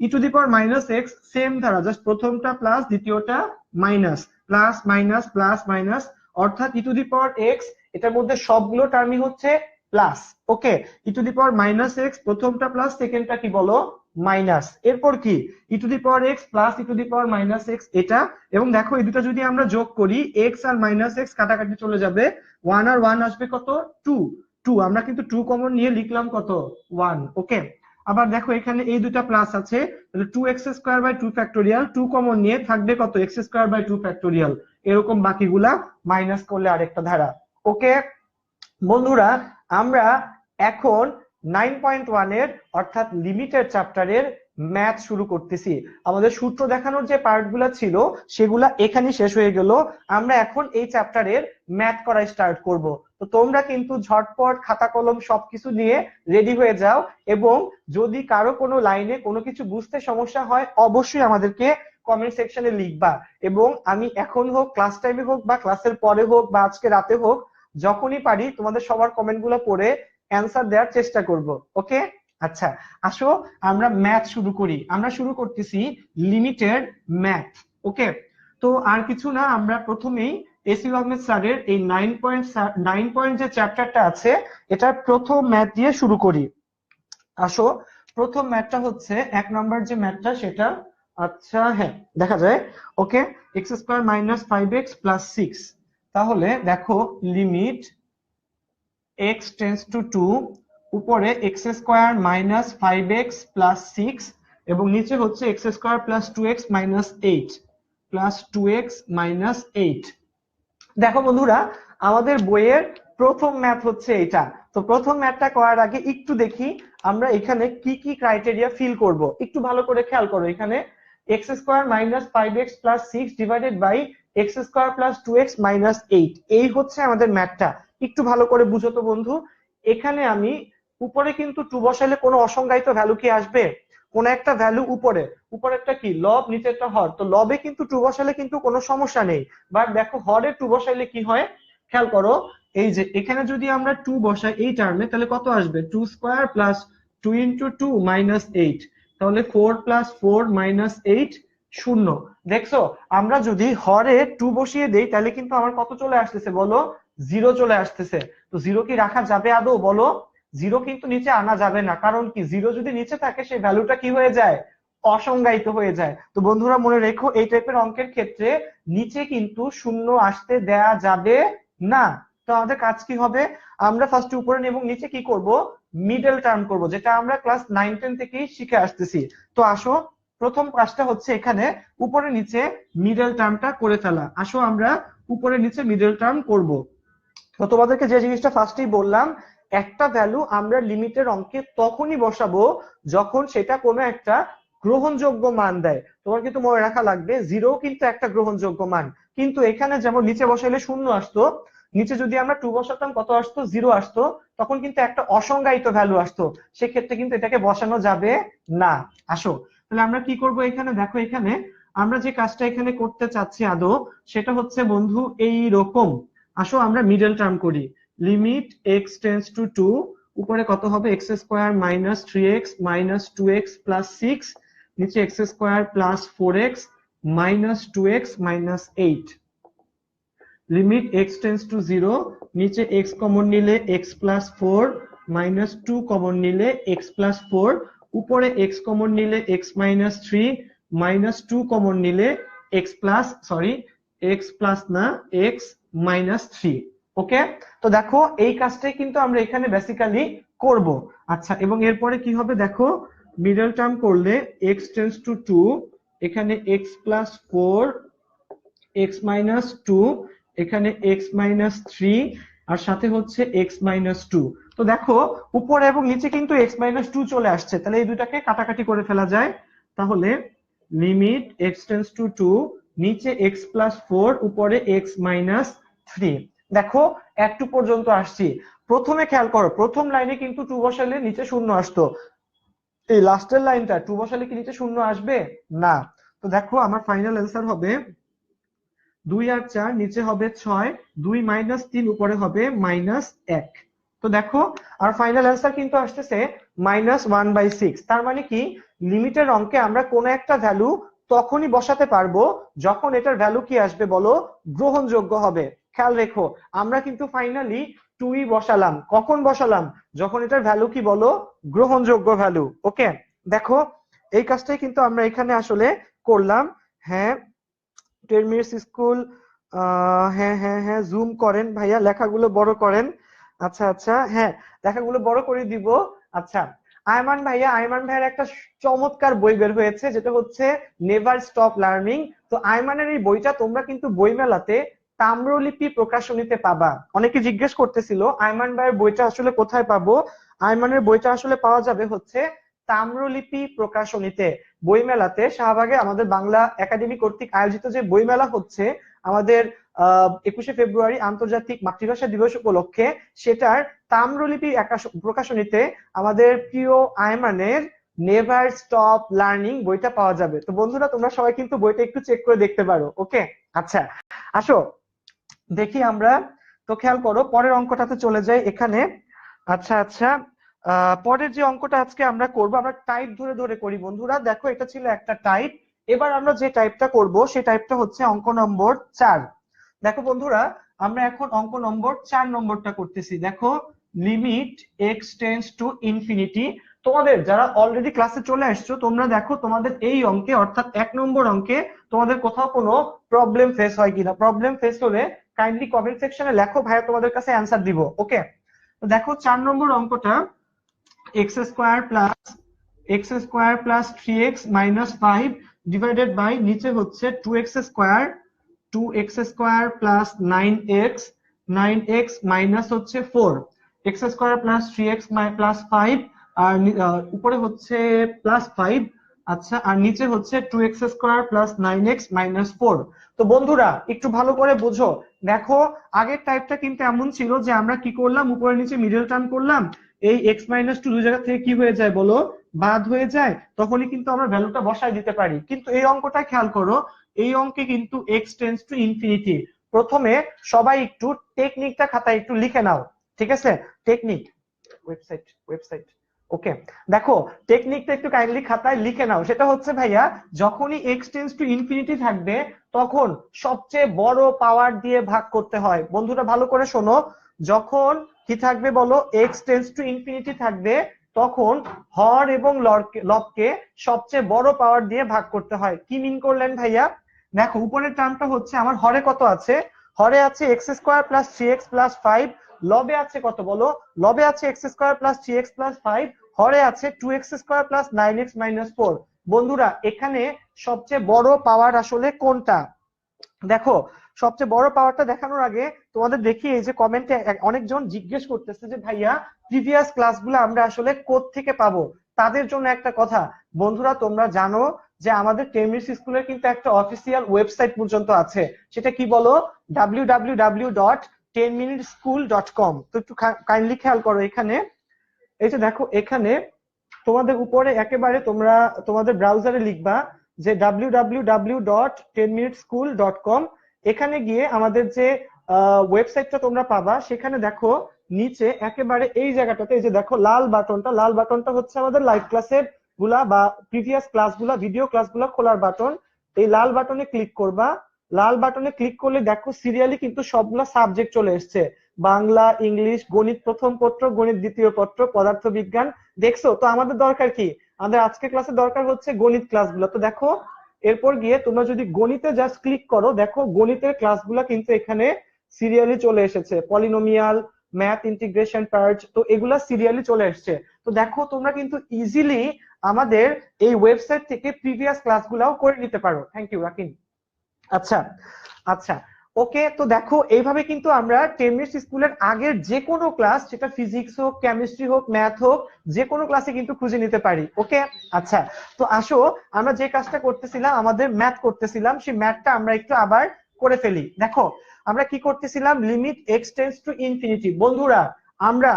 E to the power minus x same ধারা, জাস্ট প্রথমটা plus দ্বিতীয়টা minus, plus minus plus minus, অর্থাৎ e to the power x এটার মধ্যে সবগুলো টার্মই হচ্ছে plus. Okay, e to the power minus x প্রথমটা প্লাস সেকেন্ডটা কি বলো, মাইনাস, এরপর কি e to the power x plus e to the power minus x এটা, এবং দেখো এই দুটো যদি আমরা যোগ করি এক্স আর মাইনাস এক্স কাটাকাটি চলে যাবে, ওয়ান আর ওয়ান আসবে কত, টু। টু আমরা কিন্তু টু কমন নিয়ে লিখলাম কত, ওয়ান। ওকে, আবার দেখো এখানে এই দুটা প্লাস আছে, তাহলে two x square by two factorial, two common নিয়ে থাকবে কত, x square by two factorial. এরকম বাকিগুলা মাইনাস করলে আরেকটা ধারা। ওকে বন্ধুরা, আমরা এখন 9.1 এর অর্থাৎ লিমিটেড চ্যাপ্টারের ম্যাথ শুরু করতেছি। আমাদের সূত্র দেখানোর যে পার্টগুলো ছিল সেগুলা এখানে শেষ হয়ে গেল, আমরা এখন এই চ্যাপ্টারের ম্যাথ করা স্টার্ট করব। তো তোমরা কিন্তু ঝটপট খাতা কলম সবকিছু নিয়ে রেডি হয়ে যাও, এবং যদি কারো কোনো লাইনে কোনো কিছু বুঝতে সমস্যা হয় অবশ্যই আমাদেরকে কমেন্ট সেকশনে লিখবা, এবং আমি এখন হোক, ক্লাস টাইমে হোক, বা ক্লাসের পরে হোক, বা আজকে রাতে হোক, যখনই পারি তোমাদের সবার কমেন্ট গুলো পড়ে অ্যান্সার দেওয়ার চেষ্টা করব। ওকে, আচ্ছা আসো আমরা ম্যাথ শুরু করি। আমরা শুরু করতেছি লিমিটেড ম্যাথ। ওকে, তো আর কিছু না, আমরা প্রথমেই এসি আহমেদ স্যারের এই 9 পয়েন্ট যে চ্যাপ্টারটা আছে এটার প্রথম ম্যাথ দিয়ে শুরু করি। আসো, প্রথম ম্যাথটা হচ্ছে 1 নম্বর যে ম্যাথটা সেটা, আচ্ছা হ্যাঁ দেখা যায়। Okay, x square minus five x plus six. তাহলে দেখো limit x tends to two, উপরে x square minus five x plus six, এবং নিচে হচ্ছে x square plus two x minus eight, plus two x minus eight. দেখো বন্ধুরা, আমাদের বইয়ের প্রথম ম্যাথ হচ্ছে এটা। তো প্রথম ম্যাথটা করার আগে একটু দেখি আমরা এখানে কি কি ক্রাইটেরিয়া ফিল করব, একটু ভালো করে খেয়াল করো। এখানে x square minus five x plus six divided by x square plus two x minus eight, এই হচ্ছে আমাদের ম্যাথটা। একটু ভালো করে বুঝো তো বন্ধু, এখানে আমি উপরে কিন্তু টু বসালে কোনো অসংজ্ঞায়িত ভ্যালু কি আসবে, কোন একটা ভ্যালু উপরে, উপরেরটা কি লব, নিচেরটা হর, তো লবে কিন্তু টু বসালে কিন্তু কোনো সমস্যা নেই। বাট দেখো হরে টু বসাইলে কি হয়, খেয়াল করো, এই যে এখানে যদি আমরা টু বসাই এই টার্মে তাহলে কত আসবে, two square plus two into two minus eight, তাহলে four plus four minus eight, শূন্য। দেখছো, আমরা যদি হরে টু বসিয়ে দেই তাহলে কিন্তু আমার কত চলে আসতেছে বলো, জিরো চলে আসতেছে। তো জিরো কি রাখা যাবে আদৌ বলো, জিরো কিন্তু নিচে আনা যাবে না, কারণ কি জিরো যদি নিচে থাকে সেই ভ্যালুটা কি হয়ে যায়, অসংজ্ঞায়িত হয়ে যায়। তো বন্ধুরা মনে রেখো এই টাইপের অঙ্কের ক্ষেত্রে নিচে কিন্তু শূন্য আসতে দেয়া যাবে না। তো আমাদের কাজ কি হবে, আমরা ফার্স্টে উপরে এবং নিচে কি করব, মিডল টার্ম করব, যেটা আমরা ক্লাস 9-10 থেকেই শিখে আসতেছি। তো আসো, প্রথম কাজটা হচ্ছে এখানে উপরে নিচে মিডল টার্মটা করে ফেলা। আসো আমরা উপরে নিচে মিডল টার্ম করব। তো তোমাদেরকে যে জিনিসটা ফার্স্টেই বললাম, একটা ভ্যালু আমরা লিমিটের অঙ্কে তখনই বসাবো যখন সেটা কোনো একটা গ্রহণযোগ্য মান দেয়। তোমার কিন্তু মনে রাখা লাগবে জিরো কিন্তু একটা গ্রহণযোগ্য মান, কিন্তু এখানে যেমন নিচে বসাইলে শূন্য আসতো, নিচে যদি আমরা টু বসাতাম কত আসতো, জিরো আসতো, তখন কিন্তু একটা অসংজ্ঞায়িত ভ্যালু আসতো, সেক্ষেত্রে কিন্তু এটাকে বসানো যাবে না। আসো তাহলে আমরা কি করব, এখানে দেখো এখানে আমরা যে কাজটা এখানে করতে চাচ্ছি আদৌ সেটা হচ্ছে বন্ধু এই রকম। আসো আমরা মিডল টার্ম করি, limit x tends to two, উপরে কত হবে, x square minus three x minus two x plus six, নিচে x square plus four x minus two x minus eight, limit x tends to zero, নিচে x common নিলে x plus four minus two common নিলে x plus four, উপরে x common নিলে x minus three minus two common নিলে x plus, sorry x plus না x minus three. ওকে, তো দেখো এই কাজটাই কিন্তু আমরা এখানে বেসিক্যালি করব। আচ্ছা, এবং এরপরে কি হবে দেখো, মিডল টার্ম করলে এক্স টেন্স টু টু, এখানে x plus four, x minus two, এখানে এক্স মাইনাস থ্রি, আর সাথে হচ্ছে এক্স মাইনাস টু। তো দেখো উপরে এবং নিচে কিন্তু এক্স মাইনাস টু চলে আসছে, তাহলে এই দুটাকে কাটাকাটি করে ফেলা যায়। তাহলে limit x tends to two, নিচে এক্স প্লাস ফোর, উপরে এক্স মাইনাস থ্রি। দেখো একটু পর্যন্ত আসছি। প্রথমে খেয়াল করো, প্রথম লাইনে কিন্তু টু বসালে নিচে শূন্য আসতো, এই লাস্টের লাইনটা টু বসালে কি নিচে শূন্য আসবে না। তো দেখো আমার ফাইনাল অ্যান্সার হবে দুই আর চার, নিচে হবে ছয়, দুই মাইনাস তিন, উপরে হবে মাইনাস এক। তো দেখো আর ফাইনাল অ্যান্সার কিন্তু আসতেছে মাইনাস ওয়ান বাই সিক্স। তার মানে কি, লিমিটের অঙ্কে আমরা কোনো একটা ভ্যালু তখনই বসাতে পারবো যখন এটার ভ্যালু কি আসবে বলো, গ্রহণযোগ্য হবে। খেয়াল রেখো আমরা কিন্তু ফাইনালি টুই বসালাম, কখন বসালাম, যখন এটার ভ্যালু কি বলো, গ্রহণযোগ্য ভ্যালু। ওকে, দেখো এই কাজটাই কিন্তু আমরা এখানে আসলে করলাম। হ্যাঁ 10 মিনিটস স্কুল, হ্যাঁ হ্যাঁ হ্যাঁ জুম করেন ভাইয়া, লেখাগুলো বড় করেন। আচ্ছা আচ্ছা হ্যাঁ লেখাগুলো বড় করে দিব। আচ্ছা আয়মান ভাইয়া, আয়মান ভাইয়ের একটা চমৎকার বই বের হয়েছে যেটা হচ্ছে নেভার স্টপ লার্নিং। তো আয়মানের এই বইটা তোমরা কিন্তু বইমেলাতে তাম্রলিপি প্রকাশনীতে পাবা। অনেকে জিজ্ঞেস করতেছিল আয়মান ভাইয়ের বইটা আসলে কোথায় পাবো। আয়মানের বইটা আসলে পাওয়া যাবে হচ্ছে তাম্রলিপি প্রকাশনীতে, বইমেলাতে শাহবাগে আমাদের বাংলা একাডেমি কর্তৃক আয়োজিত যে বইমেলা হচ্ছে আমাদের 21শে ফেব্রুয়ারি আন্তর্জাতিক মাতৃভাষা দিবস উপলক্ষে, সেটার তাম্রলিপি প্রকাশনীতে আমাদের প্রিয় আয়মানের নেভার স্টপ লার্নিং বইটা পাওয়া যাবে। তো বন্ধুরা তোমরা সবাই কিন্তু বইটা একটু চেক করে দেখতে পারো। ওকে আচ্ছা আসো দেখি আমরা, তো খেয়াল করো পরের অঙ্কটাতে চলে যাই এখানে। আচ্ছা আচ্ছা পরের যে অঙ্কটা আজকে আমরা করব, আমরা টাইপ ধরে ধরে করি বন্ধুরা। দেখো এটা ছিল একটা টাইপ, এবার আমরা যে টাইপটা করব সেই টাইপটা হচ্ছে অঙ্ক নম্বর 4। দেখো বন্ধুরা আমরা এখন অঙ্ক নম্বর 4 নম্বরটা করতেছি। দেখো limit x tends to infinity. তোমাদের যারা অলরেডি ক্লাসে চলে আসছো তোমরা দেখো তোমাদের এই অঙ্কে অর্থাৎ 1 নম্বর অঙ্কে তোমাদের কোথাও কোনো প্রবলেম ফেস হয় কিনা। প্রবলেম ফেস হলে কাইন্ডলি কমেন্ট সেকশনে লেখো, ভাইয়া তোমাদের কাছে অ্যান্সার দিব। ওকে দেখো 4 নম্বর অঙ্কটা x² plus 3x minus 5 divided by নিচে হচ্ছে 2x² প্লাস 9x মাইনাস হচ্ছে 4, x² প্লাস 3x প্লাস 5 আর উপরে হচ্ছে প্লাস 5। আচ্ছা আর নিচে হচ্ছে 2x² প্লাস 9x মাইনাস 4। তো বন্ধুরা একটু ভালো করে বুঝো, দেখো আগের টাইপটা কিন্তু এমন ছিল যে আমরা কি করলাম, উপরে নিচে মিডল টার্ম করলাম, এই x-2 দুই জায়গা থেকে কি হয়ে যায় বলো, বাদ হয়ে যায়, তখনই কিন্তু আমরা ভ্যালুটা বসায় দিতে পারি। কিন্তু এই অঙ্কটা খেয়াল করো, এই অঙ্কে কিন্তু x টেন্ডস টু ইনফিনিটি। প্রথমে সবাই একটু টেকনিকটা খাতায় একটু লিখে নাও, ঠিক আছে? টেকনিক ওয়েবসাইট ওকে দেখো টেকনিকটা একটু কাইন্ডলি খাতায় লিখে নাও। সেটা হচ্ছে ভাইয়া যখনই x টেন্ডস টু ইনফিনিটি থাকবে তখন সবচেয়ে বড় পাওয়ার দিয়ে ভাগ করতে হয়। বন্ধুরা ভালো করে শোনো, যখন কি থাকবে বলো, x টেন্ডস টু ইনফিনিটি থাকবে তখন হর এবং লবকে সবচেয়ে বড় পাওয়ার দিয়ে ভাগ করতে হয়। কি মিন করলেন ভাইয়া? দেখো উপরের টার্মটা হচ্ছে আমার হরে কত আছে, হরে আছে x² প্লাস 3x প্লাস 5, লবে আছে কত বলো, লবে আছে x² প্লাস 3x প্লাস 5, হরে আছে 2x² প্লাস 9x মাইনাস 4। বন্ধুরা এখানে সবচেয়ে বড় পাওয়ার আসলে কোনটা? দেখো সবচেয়ে বড় পাওয়ারটা দেখানোর আগে তোমাদের দেখি এই যে কমেন্টে অনেকজন জিজ্ঞেস করতেছে যে ভাইয়া প্রিভিয়াস ক্লাসগুলো আমরা আসলে কোথা থেকে পাবো। তাদের জন্য একটা কথা, বন্ধুরা তোমরা জানো যে আমাদের 10 মিনিটস স্কুলের কিন্তু একটা অফিসিয়াল ওয়েবসাইট পর্যন্ত আছে, সেটা কি বলো, www.10minuteschool.com। তো একটু কাইন্ডলি খেয়াল করো এখানে, এই যে দেখো এখানে তোমাদের উপরে একেবারে তোমরা তোমাদের ব্রাউজারে লিখবা যে www.10minuteschool.com। এখানে গিয়ে আমাদের যে ওয়েবসাইটটা তোমরা পাবা, সেখানে দেখো নিচে একেবারে এই জায়গাটাতে এই যে দেখো লাল বাটনটা হচ্ছে আমাদের লাইভ ক্লাসের গুলা বা প্রিভিয়াস ক্লাসগুলা ভিডিও ক্লাসগুলা খোলার বাটন। এই লাল বাটনে ক্লিক করবা, লাল বাটনে ক্লিক করলে দেখো সিরিয়ালি কিন্তু সবগুলা সাবজেক্ট চলে এসছে, বাংলা, ইংলিশ, গণিত প্রথম পত্র, গণিত দ্বিতীয় পত্র, পদার্থবিজ্ঞান। দেখছো তো আমাদের দরকার কি, আমাদের আজকে ক্লাসে দরকার হচ্ছে গণিত ক্লাসগুলো। তো দেখো এরপর গিয়ে তোমরা যদি গণিতে জাস্ট ক্লিক করো, দেখো গণিতের ক্লাসগুলো কিন্তু এখানে সিরিয়ালি চলে এসেছে, পলিনোমিয়াল, ম্যাথ ইন্টিগ্রেশন পার্ট, তো এগুলা সিরিয়ালি চলে এসছে। তো দেখো তোমরা কিন্তু ইজিলি আমাদের এই ওয়েবসাইট থেকে প্রিভিয়াস ক্লাসগুলাও করে নিতে পারো। Thank you Rakin. আচ্ছা আচ্ছা ওকে, তো দেখো এইভাবে কিন্তু আমরা 10 মিনিটস স্কুলের আগের যে কোনো ক্লাস, সেটা ফিজিক্স হোক, কেমিস্ট্রি হোক, ম্যাথ হোক, যে কোনো ক্লাসে কিন্তু খুঁজে নিতে পারি। ওকে আচ্ছা তো আসো আমরা যে কাজটা করতেছিলাম, আমাদের ম্যাথ করতেছিলাম, সেই ম্যাথটা আমরা একটু আবার করে ফেলি। দেখো আমরা কি করতেছিলাম, limit x tends to infinity. বন্ধুরা আমরা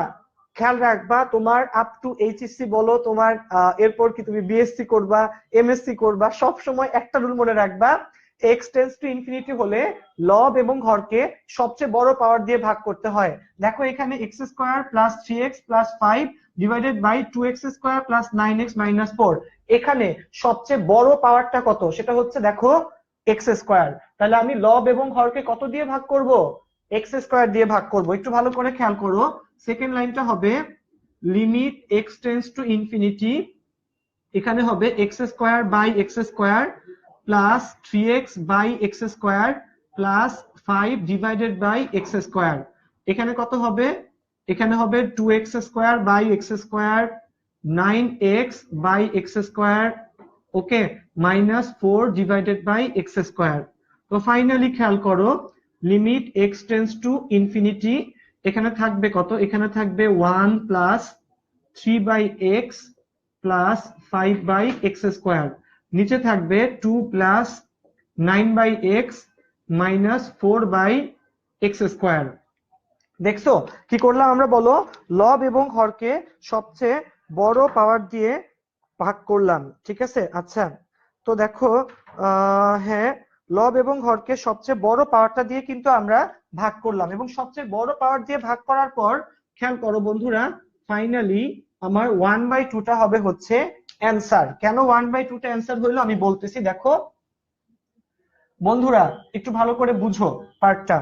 খেয়াল রাখবা, তোমার আপ টু এইচএসসি বলো, তোমার এরপর কি তুমি বিএসসি করবা, এমএসসি করবা, সব সময় একটা রুল মনে রাখবা, এক্স টেন্ডস টু ইনফিনিটি হলে লব এবং হরকে সবচেয়ে বড় পাওয়ার দিয়ে ভাগ করতে হয়। দেখো এখানে x² plus 3x plus 5 divided by 2x² plus 9x minus 4, এখানে সবচেয়ে বড় পাওয়ারটা কত, সেটা হচ্ছে দেখো x²। তাহলে আমি লব এবং হরকে কত দিয়ে ভাগ করব, x² দিয়ে ভাগ করব। একটু ভালো করে খেয়াল করো, সেকেন্ড লাইনটা হবে limit x tends to infinity, এখানে হবে x square by x square plus 3x by x square plus 5 divided by x square. এখানে কত হবে? এখানে হবে 2x square by x square 9x by x square, okay, minus 4 divided by x square. তো finally খেয়াল করো, limit x tends to infinity, এখানে থাকবে কত? এখানে থাকবে 1 plus 3 by x plus 5 by x square, নিচে থাকবে 2 plus 9 by x minus 4 by x square. দেখছো কি করলাম আমরা বলো? লব এবং হরকে সবচেয়ে বড় পাওয়ার দিয়ে ভাগ করলাম, ঠিক আছে? আচ্ছা, তো দেখো হ্যাঁ, লব এবং হরকে সবচেয়ে বড় পাওয়ারটা দিয়ে কিন্তু আমরা ভাগ করলাম, এবং সবচেয়ে বড় পাওয়ার দিয়ে ভাগ করার পর খেয়াল করো বন্ধুরা, ফাইনালি আমার 1/2টা হবে হচ্ছে অ্যান্সার। কেন 1/2টা অ্যান্সার হইলো আমি বলতেছি। দেখো বন্ধুরা একটু ভালো করে বুঝো পার্টটা।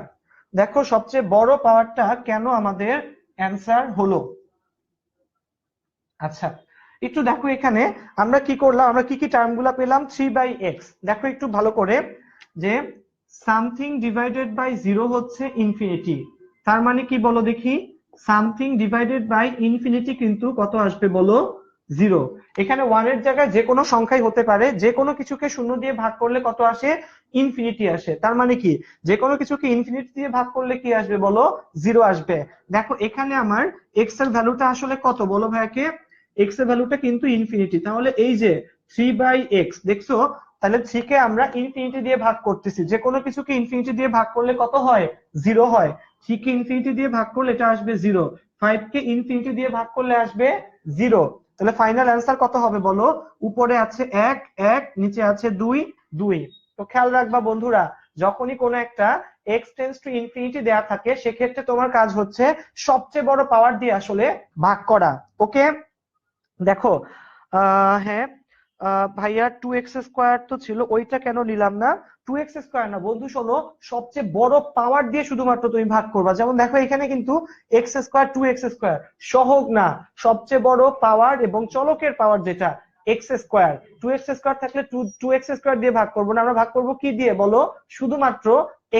দেখো সবচেয়ে বড় পাওয়ারটা কেন আমাদের অ্যান্সার হলো। আচ্ছা, একটু দেখো এখানে আমরা কি করলাম, আমরা কি কি টার্মগুলো পেলাম? 3/x। দেখো একটু ভালো করে, যে সামথিং ডিভাইডেড বাই 0 হচ্ছে ইনফিনিটি, তার মানে কি বলো দেখি? সামথিং ডিভাইডেড বাই ইনফিনিটি কিন্তু কত আসবে বলো? 0। এখানে 1 এর জায়গায় যে কোনো সংখ্যাই হতে পারে, যে কোনো কিছুকে 0 দিয়ে ভাগ করলে কত আসে? ইনফিনিটি আসে। তার মানে কি, যে কোনো কিছুকে ইনফিনিটি দিয়ে ভাগ করলে কি আসবে বলো? 0 আসবে। দেখো এখানে আমার x এর ভ্যালুটা আসলে কত বলো ভাইকে? x এর ভ্যালুটা কিন্তু ইনফিনিটি, তাহলে এই যে 3/x, দেখছো তাহলে 3 কে আমরা ইনফিনিটি দিয়ে ভাগ করতেছি, যে কোনো কিছুকে ইনফিনিটি দিয়ে ভাগ করলে কত হয়? 0 হয়। 3 কে ইনফিনিটি দিয়ে ভাগ করলে এটা আসবে 0, 5 কে ইনফিনিটি দিয়ে ভাগ করলে আসবে 0। তাহলে ফাইনাল অ্যান্সার কত হবে বলো? উপরে আছে 1 1, নিচে আছে 2 2। তো খেয়াল রাখবা বন্ধুরা, যখনই কোনো একটা x টেন্ডস টু ইনফিনিটি দেয়া থাকে, সেক্ষেত্রে তোমার কাজ হচ্ছে সবচেয়ে বড় পাওয়ার দিয়ে আসলে ভাগ করা, ওকে? দেখো হ্যাঁ ভাইয়া 2x স্কোয়ার তো ছিল, ওইটা কেন নিলাম না? 2x স্কোয়ার না বন্ধু, শোনো, সবচেয়ে বড় পাওয়ার দিয়ে শুধুমাত্র তুমি ভাগ করবা। যেমন দেখো এখানে কিন্তু x স্কোয়ার 2x স্কোয়ার সহগ না, সবচেয়ে বড় পাওয়ার এবং চলকের পাওয়ার যেটা x স্কোয়ার, 2x স্কোয়ার থাকলে 2x স্কোয়ার দিয়ে ভাগ করবো না, আমরা ভাগ করবো কি দিয়ে বলো? শুধুমাত্র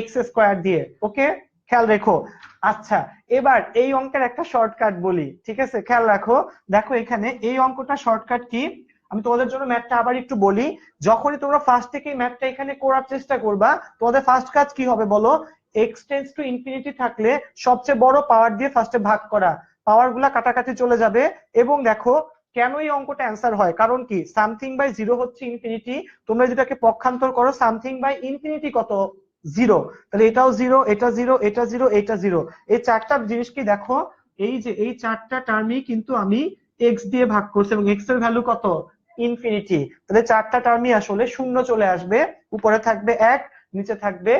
x স্কোয়ার দিয়ে, ওকে? খেয়াল রেখো। আচ্ছা, এবার এই অঙ্কের একটা শর্টকাট বলি, ঠিক আছে? খেয়াল রাখো, দেখো এখানে এই অঙ্কটা শর্টকাট কি, আমি তোমাদের জন্য ম্যাথটা আবার একটু বলি। যখনই তোমরা ফার্স্ট থেকে ম্যাথটা এখানে করার চেষ্টা করবা, তোমাদের ফার্স্ট কাজ কি হবে বলো? x টেন্ডস টু ইনফিনিটি থাকলে সবচেয়ে বড় পাওয়ার দিয়ে ফার্স্টে ভাগ করা, পাওয়ার গুলা কাটাকাটি চলে যাবে। এবং দেখো কেন এই অঙ্কটা অ্যান্সার হয়, কারণ কি, সামথিং বাই 0 হচ্ছে ইনফিনিটি, তোমরা যেটাকে পক্ষান্তর করো সামথিং বাই ইনফিনিটি কত? 0। তাহলে এটাও 0, এটা 0, এটা 0, এটা 0, এই চারটা জিনিস কি দেখো, এই যে এই চারটা টার্মই কিন্তু আমি x দিয়ে ভাগ করছি, এবং x এর ভ্যালু কত? ইনফিনিটি। তাহলে চারটা টার্মই আসলে শূন্য চলে আসবে, উপরে থাকবে 1, নিচে থাকবে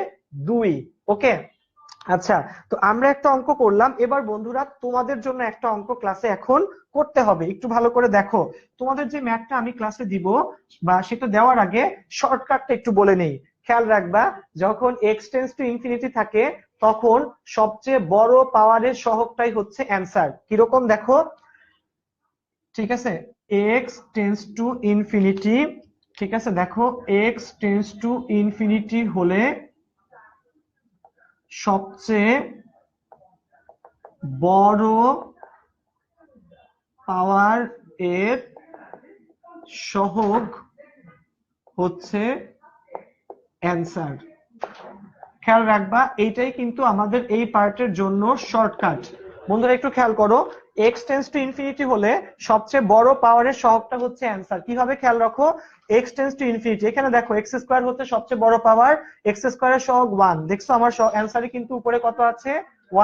2, ওকে? আচ্ছা, তো আমরা একটা অঙ্ক করলাম, এবার বন্ধুরা তোমাদের জন্য একটা অঙ্ক ক্লাসে এখন করতে হবে। একটু ভালো করে দেখো, তোমাদের যে ম্যাথটা আমি ক্লাসে দিব বা সেটা দেওয়ার আগে শর্টকাটটা একটু বলে নেই। খেয়াল রাখবা, যখন x টেন্ডস টু ইনফিনিটি থাকে তখন সবচেয়ে বড় পাওয়ারের সহগটাই হচ্ছে অ্যান্সার। কিরকম দেখো, ঠিক আছে? x টেন্ডস টু ইনফিনিটি, ঠিক আছে? দেখো x টেন্ডস টু ইনফিনিটি হলে সবচেয়ে বড় পাওয়ার এর সহগ হচ্ছে অ্যান্সার। খেয়াল রাখবা, এইটাই কিন্তু আমাদের এই পার্টের জন্য শর্টকাট। বন্ধুরা একটু খেয়াল করো, x টেন্ডস টু ইনফিনিটি হলে সবচেয়ে বড় পাওয়ারের সহগটা হচ্ছে অ্যান্সার। কিভাবে? খেয়াল রাখো, x টেন্ডস টু ইনফিনিটি, এখানে দেখো x স্কয়ার হচ্ছে সবচেয়ে বড় পাওয়ার, x স্কয়ারের সহগ 1, দেখছো আমার অ্যান্সারে কিন্তু উপরে কত আছে?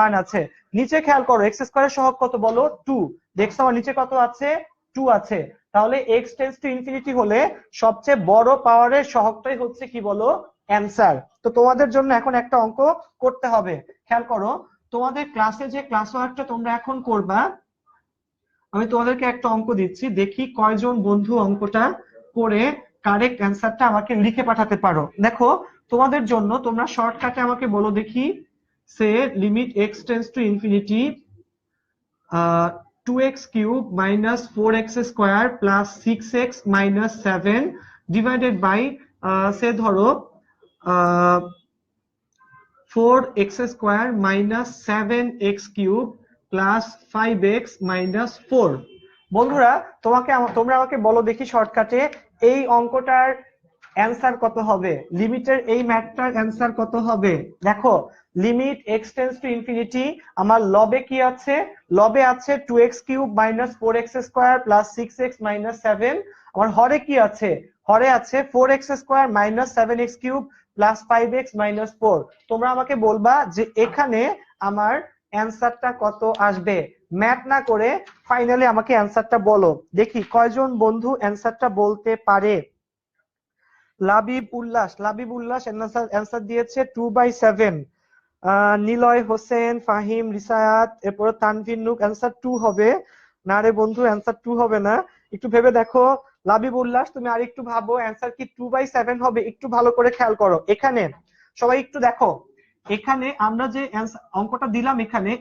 1 আছে। নিচে খেয়াল করো, x স্কয়ারের সহগ কত বলো? 2, দেখছো আমার নিচে কত আছে? 2 আছে। তাহলে x টেন্ডস টু ইনফিনিটি হলে সবচেয়ে বড় পাওয়ারের সহগটাই হচ্ছে কি বলো? অ্যান্সার। তো তোমাদের জন্য এখন একটা অঙ্ক করতে হবে। খেয়াল করো, তোমাদের ক্লাসে যে ক্লাস ওয়ার্কটা তোমরা এখন করবা, আমি তোমাদেরকে একটা অঙ্ক দিচ্ছি, দেখি কয়জন বন্ধু অঙ্কটা করে কারেক্ট অ্যান্সারটা আমাকে লিখে পাঠাতে পারো। দেখো তোমাদের জন্য, তোমরা শর্টকাটে আমাকে বলো দেখি, say limit x tends to infinity 2x cube minus 4x square plus 6x minus 7 divided by say ধরো 4x square minus 7x cube plus 5x minus 4। বন্ধুরা তোমরা আমাকে বলো দেখি শর্টকাটে এই অঙ্কটার অ্যান্সার কত হবে, লিমিটের এই ম্যাথটার অ্যান্সার কত হবে। দেখো limit x tends to infinity, আমার লবে কি আছে, লবে আছে 2x cube minus 4x square plus 6x minus 7। আমার হরে কি আছে, হরে আছে 4x square minus 7x cube plus 5x minus 4। তোমরা আমাকে বলবা যে এখানে আমার অ্যান্সারটা কত আসবে, ম্যাথ না করে ফাইনালি আমাকে অ্যান্সারটা বলো। দেখি কয়জন বন্ধু অ্যান্সারটা বলতে পারে। লাবিব উল্লাস অ্যান্সার দিয়েছে 2/7। নিলয় হোসেন, ফাহিম, রিসায়াত, এরপর তানভীর নুক অ্যান্সার 2 হবে না রে বন্ধু, অ্যান্সার 2 হবে না, একটু ভেবে দেখো। লাবিব উল্লাস তুমি আর একটু ভাবো অ্যান্সার কি 2/7 হবে, একটু ভালো করে খেয়াল করো। এখানে সবাই একটু দেখো, এখানে আমরা যে অঙ্কটা দিলাম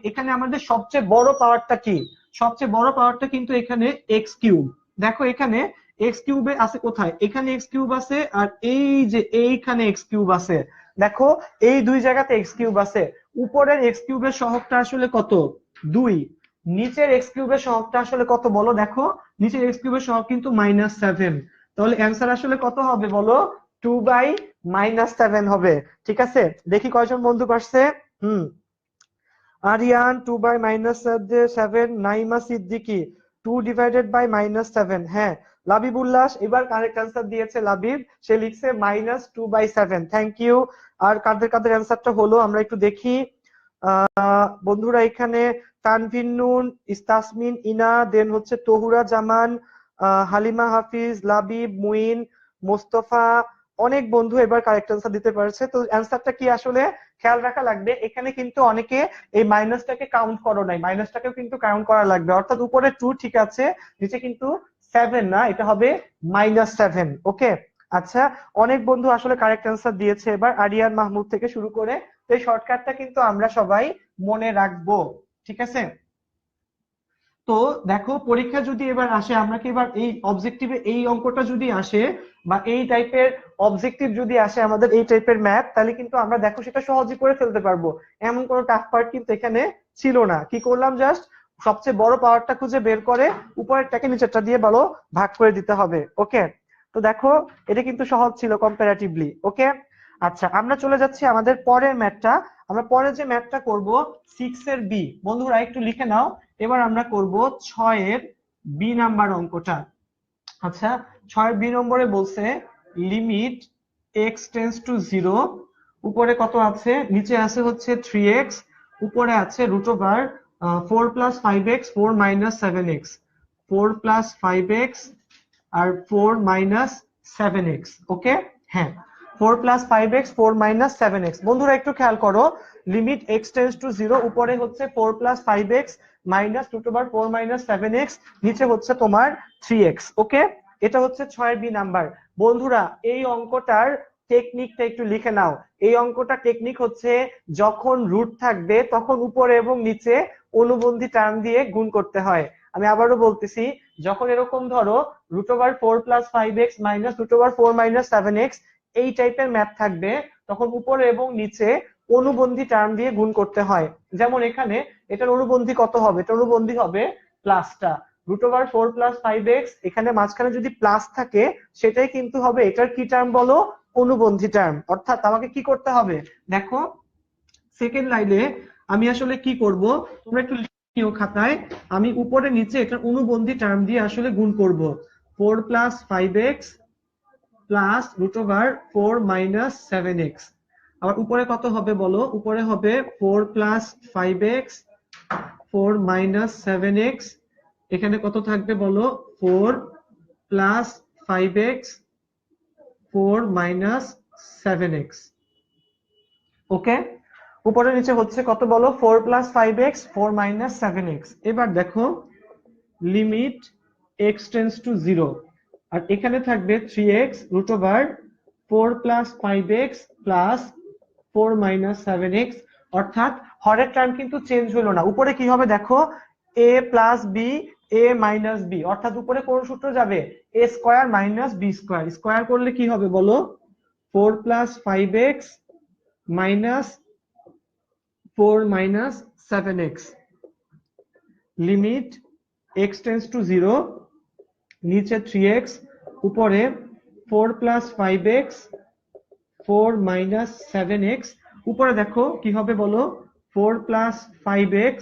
এখানে আমাদের সবচেয়ে বড় পাওয়ারটা কি, সবচেয়ে বড় পাওয়ারটা কিন্তু এখানে এক্স কিউব। দেখো এখানে এক্স কিউবে আছে কোথায়, এখানে এক্স কিউব আছে আর এই যে এইখানে এক্স কিউব আছে। দেখো এই দুই জায়গাতে এক্স কিউব আছে। উপরের এক্স কিউবের সহগটা আসলে কত, 2। নিচের এক্স কিউবের সহগটা আসলে কত বলো, দেখো নিচের এক্স কিউবের সহগ কিন্তু -7। তাহলে অ্যান্সার আসলে কত হবে বলো, 2/-7 হবে। ঠিক আছে, দেখি কয়জন বন্ধু পারছে। আরিয়ান 2/-7, নাইমা সিদ্দিকি 2/-7। হ্যাঁ লাবিব উল্লাস এবার কারেক্ট অ্যান্সার দিয়েছে লাবিব, সে লিখছে -2/7। Thank you. আর কাদের কাদের অ্যান্সারটা হলো আমরা একটু দেখি। বন্ধুরা এখানে তানভীর নুন, ইস্তাসমিন, ইনা, দেন হচ্ছে তহুরা জামান, হালিমা হাফিজ, লাবিব, মুইন, মোস্তফা, অনেক বন্ধু এবার কারেক্ট অ্যান্সার দিতে পারছে। তো অ্যান্সারটা কি আসলে খেয়াল রাখা লাগবে, এখানে কিন্তু অনেকে এই মাইনাসটাকে কাউন্ট করো নাই, মাইনাসটাকেও কিন্তু কাউন্ট করা লাগবে। অর্থাৎ উপরে 2 ঠিক আছে, নিচে কিন্তু 7 না, এটা হবে -7। ওকে আচ্ছা, অনেক বন্ধু আসলে কারেক্ট অ্যান্সার দিয়েছে এবার আরিয়ান মাহমুদ থেকে শুরু করে। তো এই শর্টকাটটা কিন্তু আমরা সবাই মনে রাখবো, ঠিক আছে। তো দেখো পরীক্ষা যদি এবার আসে, আমরা কি এবার এই অবজেক্টিভে এই অঙ্কটা যদি আসে বা এই টাইপের অবজেক্টিভ যদি আসে আমাদের এই টাইপের ম্যাথ, তাহলে কিন্তু আমরা দেখো সেটা সহজে করে ফেলতে পারবো। এমন কোনো টাফ পার্ট কিন্তু এখানে ছিল না। কি করলাম, জাস্ট সবচেয়ে বড় পাওয়ারটা খুঁজে বের করে উপরেরটাকে নিচেরটা দিয়ে বলো ভাগ করে দিতে হবে। ওকে, তো দেখো এটা কিন্তু সহজ ছিল কম্পারেটিভলি। ওকে আচ্ছা, আমরা চলে যাচ্ছি আমাদের পরের ম্যাথটা। আমরা পরে যে ম্যাথটা করব 6 এর বি, বন্ধুরা একটু লিখে নাও। এবার আমরা করব 6 এর বি নাম্বার অঙ্কটা। আচ্ছা 6 এর বি নম্বরে বলছে লিমিট x টেন্ডস টু 0, উপরে কত আছে, নিচে আছে হচ্ছে 3x, উপরে আছে √4 + 5x 4 - 7x, 4 + 5x আর 4 - 7x। ওকে হ্যাঁ 4 + 5x 4 - 7x। বন্ধুরা একটু খেয়াল করো, লিমিট x টেন্ডস টু 0, উপরে হচ্ছে 4 + 5x -√4 - 7x, নিচে হচ্ছে তোমার 3x। ওকে, এটা হচ্ছে 6 বি নাম্বার। বন্ধুরা এই অঙ্কটার টেকনিকটা একটু লিখে নাও। এই অঙ্কটা টেকনিক হচ্ছে যখন রুট থাকবে তখন উপরে এবং নিচে অনুবন্ধী টার্ম দিয়ে গুণ করতে হয়। আমি আবারও বলতেছি, যখন এরকম ধরো √4 + 5x -√4 - 7x এই টাইপের ম্যাথ থাকবে, তখন উপরে এবং নিচে অনুবন্ধী টার্ম দিয়ে গুণ করতে হয়। যেমন এখানে এটার অনুবন্ধী কত হবে, এটার অনুবন্ধী হবে প্লাসটা, √4 + 5x, এখানে মাঝখানে যদি প্লাস থাকে সেটাই কিন্তু হবে এটার কি টার্ম বলো, অনুবন্ধী টার্ম। অর্থাৎ আমাকে কি করতে হবে, দেখো সেকেন্ড লাইনে আমি আসলে কি করব, তোমরা একটু লিখো খাতায়। আমি উপরে নিচে এটার অনুবন্ধী টার্ম দিয়ে আসলে গুণ করব। 4 + 5x +√4 - 7x। আবার উপরে কত হবে বলো, উপরে হবে 4 + 5x 4 - 7x, এখানে কত থাকবে বলো, 4 + 5x 4 - 7x। ওকে, উপরে নিচে হচ্ছে কত বলো, 4 + 5x 4 - 7x। এবার দেখো লিমিট x টেন্ডস টু 0, আর এখানে থাকবে 3x √4 + 5x 4 - 7x। অর্থাৎ হরের টার্ম কিন্তু চেঞ্জ হলো না, উপরে কি হবে দেখো, a plus B a minus B, অর্থাৎ উপরে কোন সূত্র যাবে, a square minus B square, square করলে কি হবে বলো, 4 plus 5x minus 4 minus 7x, limit x tends to 0, নিচে 3x, উপরে 4 প্লাস 5x 4 মাইনাস 7x, উপরে দেখো কি হবে বলো, 4 plus 5x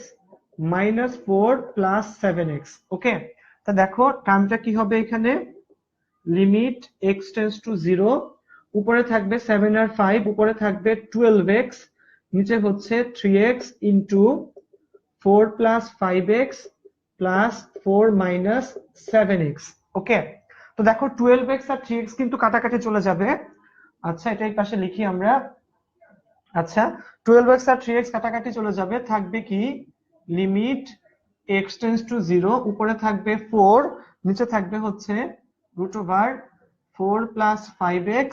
minus 4 plus 7x। ওকে, তা দেখো টার্মটা কি হবে এখানে, লিমিট x টেন্ডস টু 0, উপরে থাকবে 7 আর 5, উপরে থাকবে 12x, নিচে হচ্ছে 3x into 4 plus 5x plus 4 minus 7x। ওকে, তো দেখো 12x আর 3x কিন্তু কাটাকাটি চলে যাবে। আচ্ছা, এটা এই পাশে লিখি আমরা। আচ্ছা, 12x আর 3x কাটাকাটি চলে যাবে, থাকবে কি, লিমিট x টেন্ডস টু 0, উপরে থাকবে 4, নিচে থাকবে হচ্ছে root over 4 plus 5x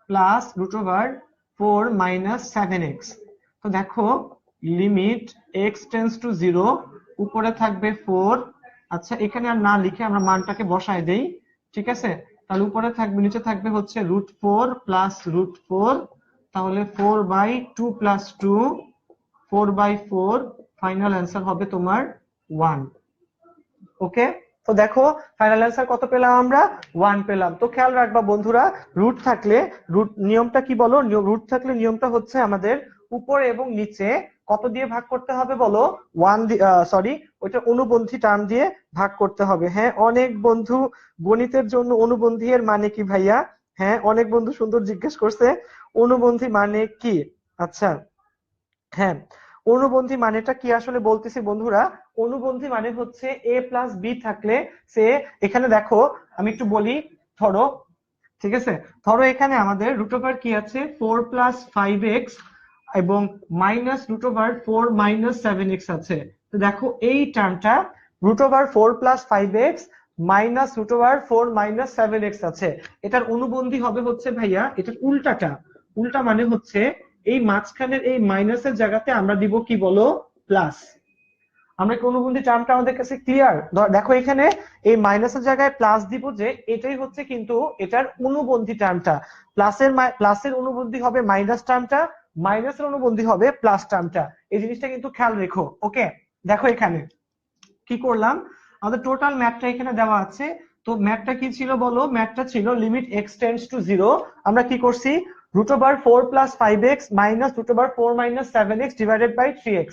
plus root over 4 minus 7x। তো দেখো লিমিট x টেন্ডস টু 0, উপরে থাকবে 4, আচ্ছা এখানে আর না লিখে আমরা মানটাকে বসায় দেই, ঠিক আছে, তাহলে উপরে থাকবে, নিচে থাকবে হচ্ছে রুট 4 প্লাস রুট 4, তাহলে 4/2 প্লাস 2, 4/4, ফাইনাল অ্যান্সার হবে তোমার 1। ওকে, তো দেখো ফাইনাল অ্যান্সার কত পেলাম আমরা, 1 পেলাম। তো খেয়াল রাখবা বন্ধুরা, রুট থাকলে, রুট নিয়মটা কি বলো, রুট থাকলে নিয়মটা হচ্ছে আমাদের উপরে এবং নিচে কত দিয়ে ভাগ করতে হবে বলো, 1, সরি ওইটা অনুবন্ধী টার্ম দিয়ে ভাগ করতে হবে। হ্যাঁ, অনেক বন্ধু গণিতের জন্য অনুবন্ধী এর মানে কি ভাইয়া, হ্যাঁ অনেক বন্ধু সুন্দর জিজ্ঞেস করছে অনুবন্ধী মানে কি। আচ্ছা হ্যাঁ, অনুবন্ধী মানেটা কি আসলে বলতেছি বন্ধুরা, অনুবন্ধী মানে হচ্ছে a প্লাস বি থাকলে সে, এখানে দেখো আমি একটু বলি, ধরো ঠিক আছে, ধরো এখানে আমাদের রুট ওভার কি আছে 4 প্লাস 5x এবং minus root over 4 minus 7x আছে। তো দেখো এই টার্মটা root over 4 plus 5x minus root over 4 minus 7x আছে, এটার অনুবন্ধী হবে হচ্ছে ভাইয়া এটার উল্টাটা, উল্টা মানে হচ্ছে এই মাঝখানের এই মাইনাসের জায়গাতে আমরা দিব কি বলো, প্লাস। আমরা কি অনুবন্ধী টার্মটা আমাদের কাছে ক্লিয়ার? দেখো এখানে এই মাইনাসের জায়গায় প্লাস দিব, যে এটাই হচ্ছে কিন্তু এটার অনুবন্ধী টার্মটা, প্লাসের অনুবন্ধী হবে মাইনাস টার্মটা, মাইনাসের অনুবন্ধী হবে প্লাস টার্মটা, এই জিনিসটা কিন্তু খেয়াল রেখো। ওকে, দেখো এখানে কি করলাম, আমাদের টোটাল ম্যাথটা এখানে দেওয়া আছে। তো ম্যাথটা কি ছিল বলো, ম্যাথটা ছিল লিমিট x টেন্ডস টু 0, আমরা কি করছি, root over 4 plus 5x minus root over 4 minus 7x divided by 3x।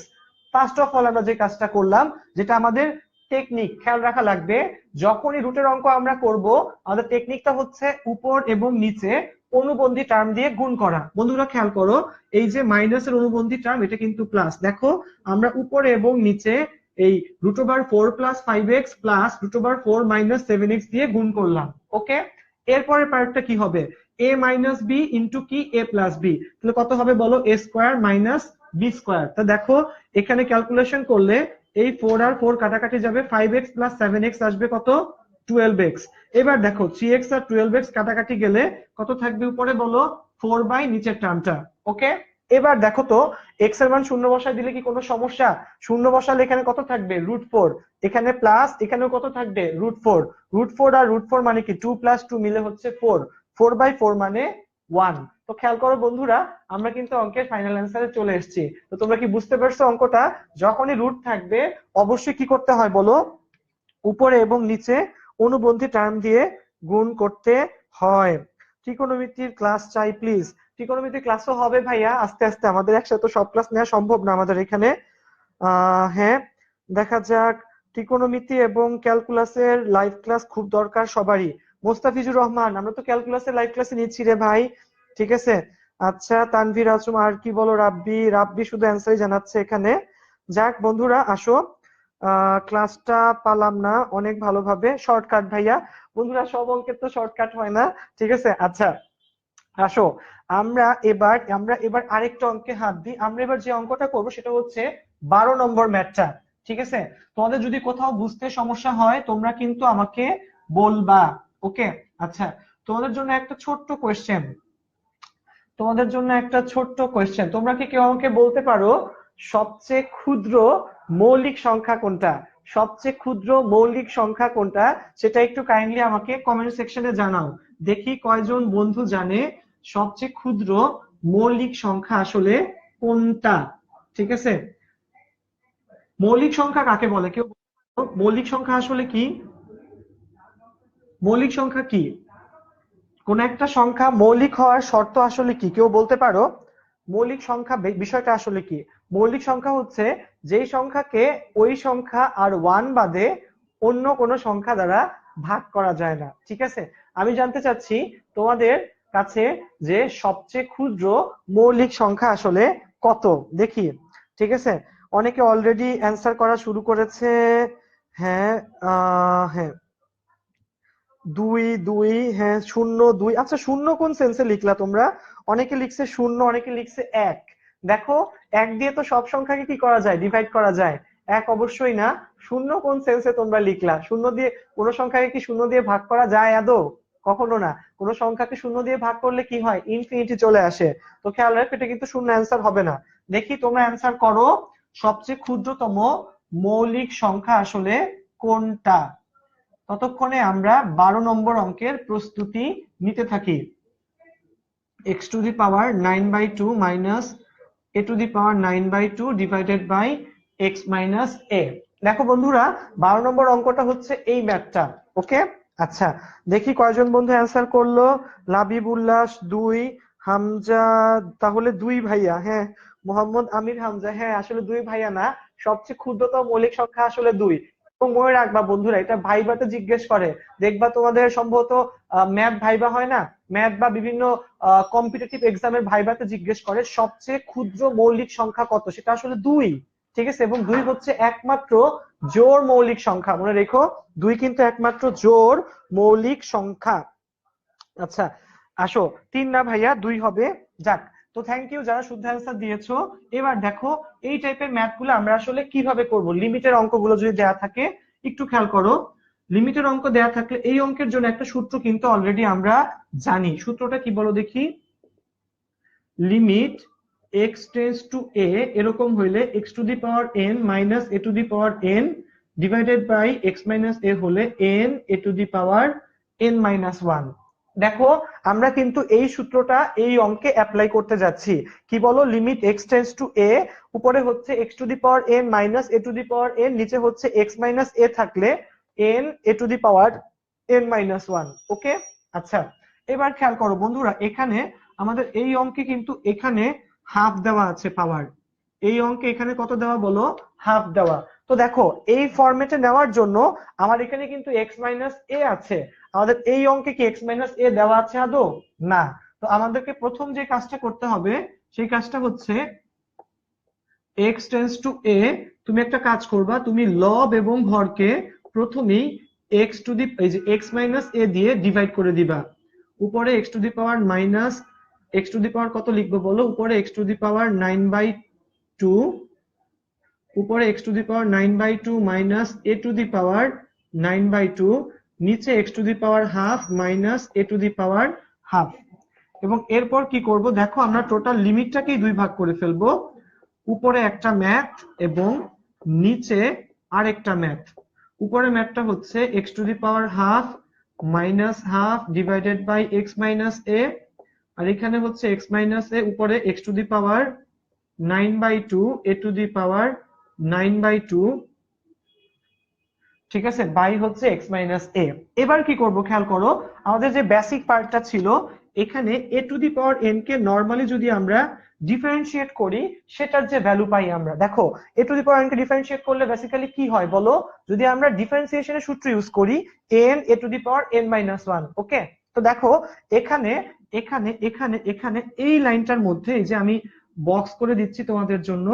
First of all আমরা যে কাজটা করলাম, যেটা আমাদের টেকনিক খেয়াল রাখা লাগবে, যখনই রুটের অঙ্ক আমরা করব আমাদের টেকনিকটা হচ্ছে উপর এবং নিচে অনুবন্ধী টার্ম দিয়ে গুণ করা। বন্ধুরা খেয়াল করো, এই যে মাইনাসের অনুবন্ধী টার্ম এটা কিন্তু প্লাস, দেখো আমরা উপরে এবং নিচে এই root over 4 plus 5x plus root over 4 minus 7x দিয়ে গুণ করলাম। ওকে, এরপরের পার্টটা কি হবে, a মাইনাস বি ইন্টু কি a প্লাস বি, তাহলে কত হবে বলো, a square minus B square. তা দেখো এখানে ক্যালকুলেশন করলে এই 4 আর 4 কাটাকাটি যাবে, 5x প্লাস 7x আসবে কত, 12x। এবার দেখো 3x আর 12x কাটাকাটি গেলে কত থাকবে উপরে বলো, 4 বাই নিচের টার্মটা। ওকে, এবার দেখো তো x এর মান শূন্য বসায় দিলে কি কোনো সমস্যা, শূন্য বসালে এখানে কত থাকবে, √4, এখানে প্লাস এখানেও কত থাকবে, √4, √4 আর √4 মানে কি 2 প্লাস 2 মিলে হচ্ছে 4, 4/4 মানে 1। তো খেয়াল করো বন্ধুরা, আমরা কিন্তু অঙ্কের ফাইনাল অ্যান্সারে চলে এসেছি। তো তোমরা কি বুঝতে পারছো অঙ্কটা, যখনই রুট থাকবে অবশ্যই কি করতে হয় বলো, উপরে এবং নিচে অনুবন্ধী টার্ম দিয়ে গুণ করতে হয়। ত্রিকোণমিতির ক্লাস চাই প্লিজ, ত্রিকোণমিতির ক্লাসও হবে ভাইয়া আস্তে আস্তে, আমাদের একসাথে সব ক্লাস নেওয়া সম্ভব না আমাদের এখানে। হ্যাঁ দেখা যাক, ত্রিকোণমিতি এবং ক্যালকুলাসের লাইভ ক্লাস খুব দরকার সবারই। মোস্তাফিজুর রহমান, আমরা তো ক্যালকুলাসের লাইভ ক্লাসে নিচ্ছি রে ভাই, ঠিক আছে। আচ্ছা তানভীর আজম, আর কি বলো, রাব্বি, রাব্বি শুধু অ্যান্সারই জানাচ্ছে এখানে। যাক বন্ধুরা আসো, ক্লাসটা পালাম না অনেক ভালোভাবে, শর্টকাট ভাইয়া, বন্ধুরা সব অঙ্কের তো শর্টকাট হয় না, ঠিক আছে। আচ্ছা আসো, আমরা এবার আরেকটা অঙ্কে হাত দিই। আমরা এবার যে অঙ্কটা করব সেটা হচ্ছে 12 নম্বর ম্যাথটা, ঠিক আছে। তোমাদের যদি কোথাও বুঝতে সমস্যা হয় তোমরা কিন্তু আমাকে বলবা। ওকে, আচ্ছা তোমাদের জন্য একটা ছোট্ট কোয়েশ্চেন, তোমরা কি কেউ আমাকে বলতে পারো সবচেয়ে ক্ষুদ্র মৌলিক সংখ্যা কোনটা, সবচেয়ে ক্ষুদ্র মৌলিক সংখ্যা কোনটা, সেটা একটু কাইন্ডলি আমাকে কমেন্ট সেকশনে জানাও। দেখি কয়জন বন্ধু জানে সবচেয়ে ক্ষুদ্র মৌলিক সংখ্যা আসলে কোনটা। ঠিক আছে, মৌলিক সংখ্যা কাকে বলে কেউ মৌলিক সংখ্যা আসলে কি, মৌলিক সংখ্যা কি, কোন একটা সংখ্যা মৌলিক হওয়ার শর্ত আসলে কি, কেউ বলতে পারো মৌলিক সংখ্যা বিষয়টা আসলে কি? মৌলিক সংখ্যা হচ্ছে যেই সংখ্যাকে ওই সংখ্যা আর 1 বাদে অন্য কোনো সংখ্যা দ্বারা ভাগ করা যায় না। ঠিক আছে, আমি জানতে চাচ্ছি তোমাদের কাছে যে সবচেয়ে ক্ষুদ্র মৌলিক সংখ্যা আসলে কত, দেখি। ঠিক আছে, অনেকে অলরেডি অ্যান্সার করা শুরু করেছে। হ্যাঁ, হ্যাঁ, 2 2, হ্যাঁ 0 2। আচ্ছা, শূন্য কোন সেন্সে লিখলা তোমরা? অনেকে লিখছে 0, অনেকে লিখছে 1। দেখো, 1 দিয়ে তো সব সংখ্যাকে কি করা যায়, ডিভাইড করা যায়, 1 অবশ্যই না। 0 কোন সেন্সে তোমরা লিখলা? 0 দিয়ে কোন সংখ্যাকে কি 0 দিয়ে ভাগ করা যায় আদৌ? কখনো না। কোন সংখ্যাকে 0 দিয়ে ভাগ করলে কি হয়, ইনফিনিটি চলে আসে। তো খেয়াল রাখো, এটা কিন্তু শূন্য অ্যান্সার হবে না। দেখি তোমরা অ্যান্সার করো, সবচেয়ে ক্ষুদ্রতম মৌলিক সংখ্যা আসলে কোনটা। ততক্ষণে আমরা 12 নম্বর অঙ্কের প্রস্তুতি নিতে থাকি। x to the power 9/2 minus a to the power 9/2 divided by x minus a। দেখো বন্ধুরা, 12 নম্বর অঙ্কটা হচ্ছে এই ম্যাথটা। ওকে, আচ্ছা দেখি কয়জন বন্ধু অ্যান্সার করলো। লাবিব উল্লাস 2, হামজা তাহলে 2 ভাইয়া, হ্যাঁ মোহাম্মদ আমির হামজা, হ্যাঁ আসলে 2 ভাইয়া না, সবচেয়ে ক্ষুদ্রতম মৌলিক সংখ্যা আসলে 2। এবং মনে রাখবা বন্ধুরা, এটা ভাইবাতে জিজ্ঞেস করে, দেখবা তোমাদের সম্ভবত ম্যাথ ভাইবা হয় না, ম্যাথ বা বিভিন্ন কম্পিটিটিভ এক্সামের ভাইবাতে জিজ্ঞেস করে সবচেয়ে ক্ষুদ্র মৌলিক সংখ্যা কত, সেটা আসলে 2। ঠিক আছে, এবং 2 হচ্ছে একমাত্র জোড় মৌলিক সংখ্যা, মনে রেখো 2 কিন্তু একমাত্র জোড় মৌলিক সংখ্যা। আচ্ছা আসো, 3 না ভাইয়া 2 হবে। যাক, তো থ্যাংক ইউ যারা শুদ্ধ অ্যান্সার দিয়েছো। এবার দেখো এই টাইপের ম্যাথ গুলো আমরা আসলে কিভাবে করব। লিমিটের অঙ্কগুলো যদি দেয়া থাকে একটু খেয়াল করো, লিমিটের অঙ্ক দেয়া থাকলে এই অঙ্কের জন্য একটা সূত্র কিন্তু অলরেডি আমরা জানি। সূত্রটা কি বলো দেখি? Limit x tends to a এরকম হইলে x to the power n minus a to the power n divided by x minus a হলে n a to the power n minus 1। দেখো আমরা কিন্তু এই সূত্রটা এই অঙ্কে অ্যাপ্লাই করতে যাচ্ছি। কি বলো? Limit x tends to a, উপরে হচ্ছে x to the power n minus a to the power n, নিচে হচ্ছে x মাইনাস a থাকলে n a to the power n minus 1। ওকে, আচ্ছা এবার খেয়াল করো বন্ধুরা, এখানে আমাদের এই অঙ্কে কিন্তু এখানে হাফ দেওয়া আছে পাওয়ার, এই অঙ্কে এখানে কত দেওয়া বলো? হাফ দেওয়া। তো দেখো এই ফরম্যাটে নেওয়ার জন্য আমার এখানে কিন্তু x মাইনাস a আছে, আমাদের এই অঙ্কে কি x মাইনাস a দেওয়া আছে আদৌ? না। তো আমাদেরকে প্রথম যে কাজটা করতে হবে সেই কাজটা হচ্ছে x টেন্ডস টু a, তুমি একটা কাজ করবা, তুমি লব এবং হরকে প্রথমেই x টু দি এই যে x মাইনাস a দিয়ে ডিভাইড করে দিবা। উপরে x to the power minus x to the power কত লিখবো বলো? উপরে x টু দি পাওয়ার 9/2, উপরে x to the power 9/2 minus a to the power 9/2, নিচে x to the power half minus a to the power half. এবং এরপর কি করব দেখো, আমরা টোটাল লিমিটটাকেই 2 ভাগ করে ফেলবো, উপরে একটা ম্যাথ এবং নিচে আরেকটা ম্যাথ। উপরে ম্যাথটা হচ্ছে x to the power half minus half divided by x minus a, আর এখানে হচ্ছে x মাইনাস a, উপরে x to the power 9/2 a to the power 9/2, ঠিক আছে, বাই হচ্ছে x মাইনাস a। এবার কি করব খেয়াল করো, আমাদের যে বেসিক পার্টটা ছিল এখানে a to the power n K normally যদি আমরা ডিফারেন্সিয়েট করি সেটার যে ভ্যালু পাই আমরা, দেখো a to the power n K differentiate করলে বেসিক্যালি কি হয় বলো? যদি আমরা ডিফারেন্সিয়েশনের সূত্র ইউজ করি n a to the power n minus 1। ওকে, তো দেখো এখানে এখানে এখানে এখানে এই লাইনটার মধ্যে এই যে আমি বক্স করে দিচ্ছি তোমাদের জন্য,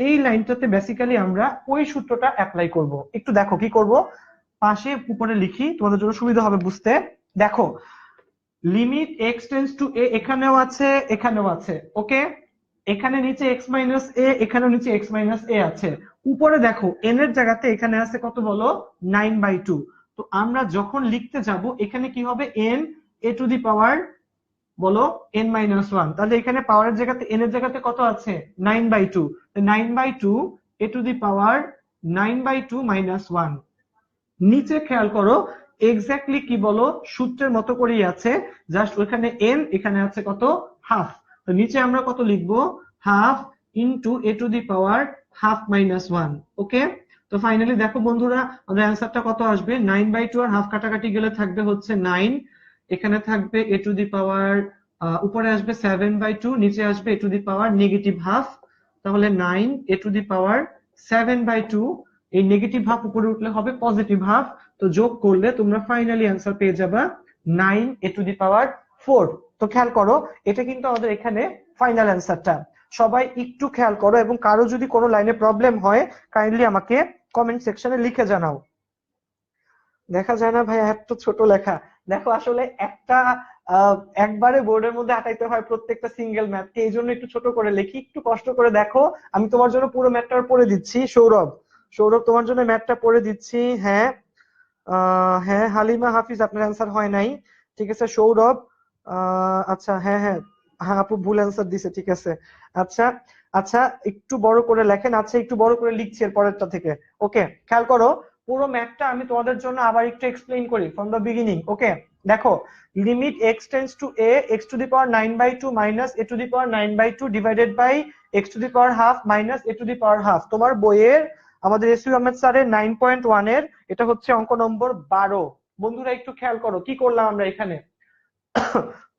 এই লাইনটাতে বেসিক্যালি আমরা ওই সূত্রটা অ্যাপ্লাই করব। একটু দেখো কি করব, পাশে উপরে লিখি তোমাদের জন্য সুবিধা হবে বুঝতে। দেখো limit x tends to a এখানেও আছে এখানেও আছে, ওকে, এখানে নিচে x মাইনাস a, এখানেও নিচে x মাইনাস a আছে, উপরে দেখো n এর জায়গাতে এখানে আছে কত বলো? 9/2। তো আমরা যখন লিখতে যাব এখানে কি হবে? n a টু দি পাওয়ার বলো n মাইনাস 1, তাহলে এখানে পাওয়ারের জায়গাতে n এর জায়গাতে কত আছে? 9/2। 9/2 a to the power 9/2 minus 1। নিচে খেয়াল করো এক্স্যাক্টলি কি বলো সূত্রের মতো করেই আছে, জাস্ট ওখানে n এখানে আছে কত হাফ। তো নিচে আমরা কত লিখবো half into a to the power half minus 1। ওকে, তো ফাইনালি দেখো বন্ধুরা আমাদের অ্যান্সারটা কত আসবে 9/2 আর হাফ কাটাকাটি গেলে থাকবে হচ্ছে 9, এখানে থাকবে a to the power উপরে আসবে 7/2, নিচে আসবে a to the power negative half, তাহলে 9 a to the power 7/2, এই নেগেটিভ হাফ উপরে উঠলে হবে পজিটিভ হাফ, তো যোগ করলে তোমরা ফাইনালি অ্যান্সার পেয়ে যাবা 9 a to the power 4। তো খেয়াল করো এটা কিন্তু আমাদের এখানে ফাইনাল অ্যান্সারটা। সবাই একটু খেয়াল করো এবং কারো যদি কোনো লাইনে প্রবলেম হয় কাইন্ডলি আমাকে কমেন্ট সেকশনে লিখে জানাও। দেখা যায় না ভাই এত ছোট লেখা, দেখো আসলে একটা একবারে বোর্ডের মধ্যে আটাইতে হয় প্রত্যেকটা সিঙ্গেল ম্যাথকে, এই জন্য একটু ছোট করে লিখি, একটু কষ্ট করে দেখো। আমি তোমার জন্য পুরো ম্যাথটা পড়ে দিচ্ছি। সৌরভ, সৌরভ তোমার জন্য ম্যাথটা পড়ে দিচ্ছি। হ্যাঁ হ্যাঁ হালিমা হাফিজ আপনার অ্যান্সার হয় নাই, ঠিক আছে সৌরভ। আচ্ছা হ্যাঁ হ্যাঁ হ্যাঁ আপু ভুল অ্যান্সার দিছে, ঠিক আছে। আচ্ছা আচ্ছা একটু বড় করে লেখেন, আচ্ছা একটু বড় করে লিখছি এর পরেরটা থেকে। ওকে খেয়াল করো পুরো ম্যাথটা আমি তোমাদের জন্য আবার একটু এক্সপ্লেইন করি ফ্রম দ্য বিগিনিং। ওকে দেখো limit x tends to a x to the power 9/2 minus a to the power 9/2 divided by x to the power half minus a to the power half. তোমার বইয়ের আমাদের SU Ahmed স্যারের 9.1 এর এটা হচ্ছে অঙ্ক নম্বর 12। বন্ধুরা একটু খেয়াল করো কি করলাম আমরা এখানে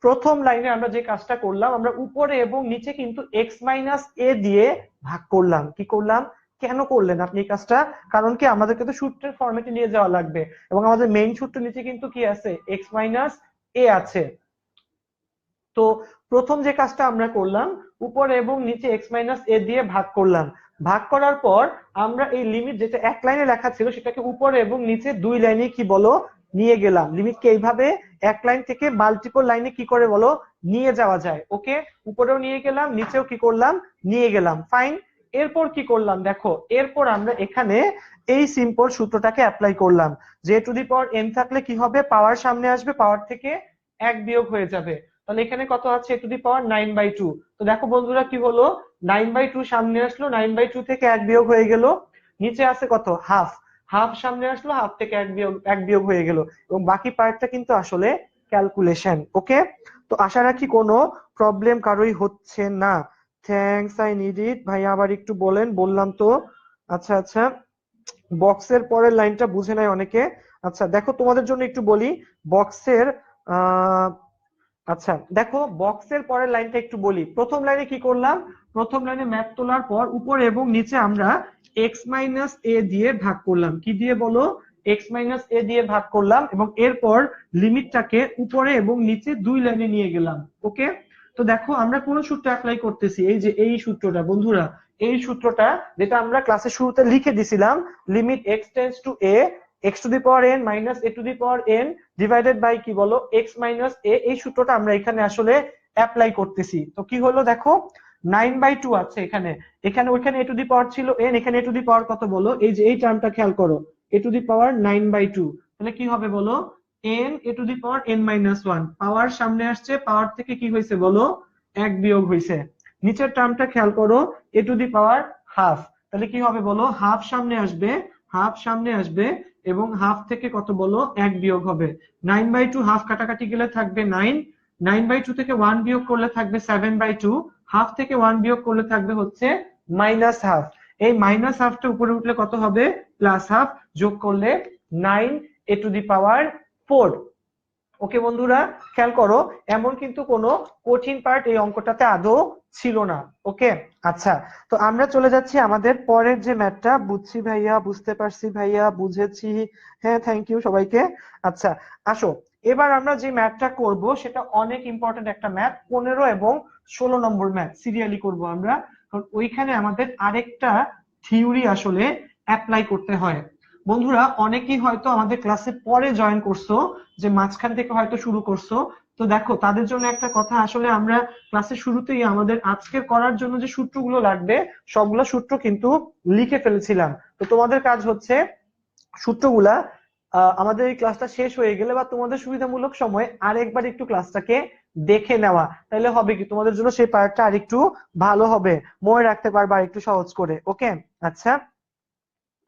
প্রথম লাইনে আমরা যে কাজটা করলাম আমরা উপরে এবং নিচে কিন্তু x মাইনাস a দিয়ে ভাগ করলাম। কি করলাম, কেন করলেন আপনি এই কাজটা? কারণ কি আমাদেরকে তো সূত্রের ফরম্যাটে নিয়ে যাওয়া লাগবে এবং আমাদের মেইন সূত্র নিচে কিন্তু কি আছে x মাইনাস a আছে। তো প্রথম যে কাজটা আমরা করলাম উপরে এবং নিচে x মাইনাস a দিয়ে ভাগ করলাম। ভাগ করার পর আমরা এই লিমিট যেটা এক লাইনে লেখা ছিল সেটাকে উপরে এবং নিচে দুই লাইনে কি বলো নিয়ে গেলাম। লিমিটকে এইভাবে এক লাইন থেকে মাল্টিপল লাইনে কি করে বলো নিয়ে যাওয়া যায়। ওকে উপরেও নিয়ে গেলাম নিচেও কি করলাম নিয়ে গেলাম, ফাইন। এরপর কি করলাম দেখো, এরপর আমরা এখানে এই সিম্পল সূত্রটাকে অ্যাপ্লাই করলাম যে টু দি পাওয়ার n থাকলে কি হবে পাওয়ার সামনে আসবে, পাওয়ার থেকে এক বিয়োগ হয়ে যাবে। তাহলে এখানে কত আছে টু দি পাওয়ার 9/2। তো দেখো বন্ধুরা কি হলো 9/2 সামনে আসলো, 9/2 থেকে এক বিয়োগ হয়ে গেল, নিচে আছে কত হাফ, হাফ সামনে আসলো, হাফ থেকে এক বিয়োগ হয়ে গেল এবং বাকি পার্টটা কিন্তু আসলে ক্যালকুলেশন। ওকে তো আশা রাখি কোনো প্রবলেম কারোই হচ্ছে না। থ্যাঙ্কস আই নিড ইট ভাই, আবার একটু বলেন। বললাম তো। আচ্ছা আচ্ছা বক্সের পরের লাইনটা বুঝে নাই অনেকে। আচ্ছা দেখো তোমাদের জন্য একটু বলি বক্সের আচ্ছা দেখো বক্সের পরের লাইনটা একটু বলি। প্রথম লাইনে কি করলাম, প্রথম লাইনে ম্যাথ তোলার পর উপরে এবং নিচে আমরা x মাইনাস a দিয়ে ভাগ করলাম। কি দিয়ে বলো x মাইনাস a দিয়ে ভাগ করলাম এবং এরপর লিমিটটাকে উপরে এবং নিচে দুই লাইনে নিয়ে গেলাম। ওকে তো দেখো আমরা কোন সূত্র অ্যাপ্লাই করতেছি, এই যে এই সূত্রটা বন্ধুরা, এই সূত্রটা যেটা আমরা ক্লাসের শুরুতে লিখে দিছিলাম limit x tends to a x to the power n minus a to the power n divided by কি বলো x মাইনাস a, এই সূত্রটা আমরা এখানে আসলে অ্যাপ্লাই করতেছি। তো কি হলো দেখো 9/2 আছে এখানে, এখানে ওইখানে a টু দি পাওয়ার ছিল n, এখানে a টু দি পাওয়ার কত বলো, এই যে এই টার্মটা খেয়াল করো a টু দি পাওয়ার 9/2, তাহলে কি হবে বলো n a to the power n minus 1, পাওয়ার সামনে আসছে, পাওয়ার থেকে কি হয়েছে বলো এক বিয়োগ হয়েছে। নিচের টার্মটা খেয়াল করো a to the power half, তাহলে কি হবে বলো হাফ সামনে আসবে, হাফ সামনে আসবে এবং হাফ থেকে কত বলো এক বিয়োগ হবে। 9/2 হাফ কাটাকাটি গেলে থাকবে 9, 9/2 থেকে 1 বিয়োগ করলে থাকবে 7/2, হাফ থেকে 1 বিয়োগ করলে থাকবে হচ্ছে মাইনাস হাফ। এই মাইনাস হাফটা উপরে উঠলে কত হবে প্লাস হাফ, যোগ করলে 9 a টু দি পাওয়ার 4। ওকে বন্ধুরা খেয়াল করো এমন কিন্তু কোনো কঠিন পার্ট এই অঙ্কটাতে আদৌ ছিল না। ওকে আচ্ছা তো আমরা চলে যাচ্ছি আমাদের পরের যে ম্যাথটা। বুঝছি ভাইয়া, বুঝতে পারছি ভাইয়া, বুঝেছি, হ্যাঁ থ্যাংক ইউ সবাইকে। আচ্ছা আসো এবার আমরা যে ম্যাথটা করব সেটা অনেক ইম্পর্টেন্ট একটা ম্যাথ, 15 এবং 16 নম্বর ম্যাথ সিরিয়ালি করব আমরা, কারণ ওইখানে আমাদের আরেকটা থিওরি আসলে অ্যাপ্লাই করতে হয়। বন্ধুরা অনেকেই হয়তো আমাদের ক্লাসে পরে জয়েন করছো, যে মাঝখান থেকে হয়তো শুরু করছো, তো দেখো তাদের জন্য একটা কথা, আসলে আমরা ক্লাসের শুরুতেই আমাদের আজকের করার জন্য যে সূত্রগুলো লাগবে সবগুলো সূত্র কিন্তু লিখে ফেলেছিলাম। তো তোমাদের কাজ হচ্ছে সূত্রগুলা আমাদের এই ক্লাসটা শেষ হয়ে গেলে বা তোমাদের সুবিধামূলক সময় আরেকবার একটু ক্লাসটাকে দেখে নেওয়া, তাহলে হবে কি তোমাদের জন্য সেই পার্টটা আরেকটু ভালো হবে, মনে রাখতে পারবা একটু সহজ করে। ওকে, আচ্ছা,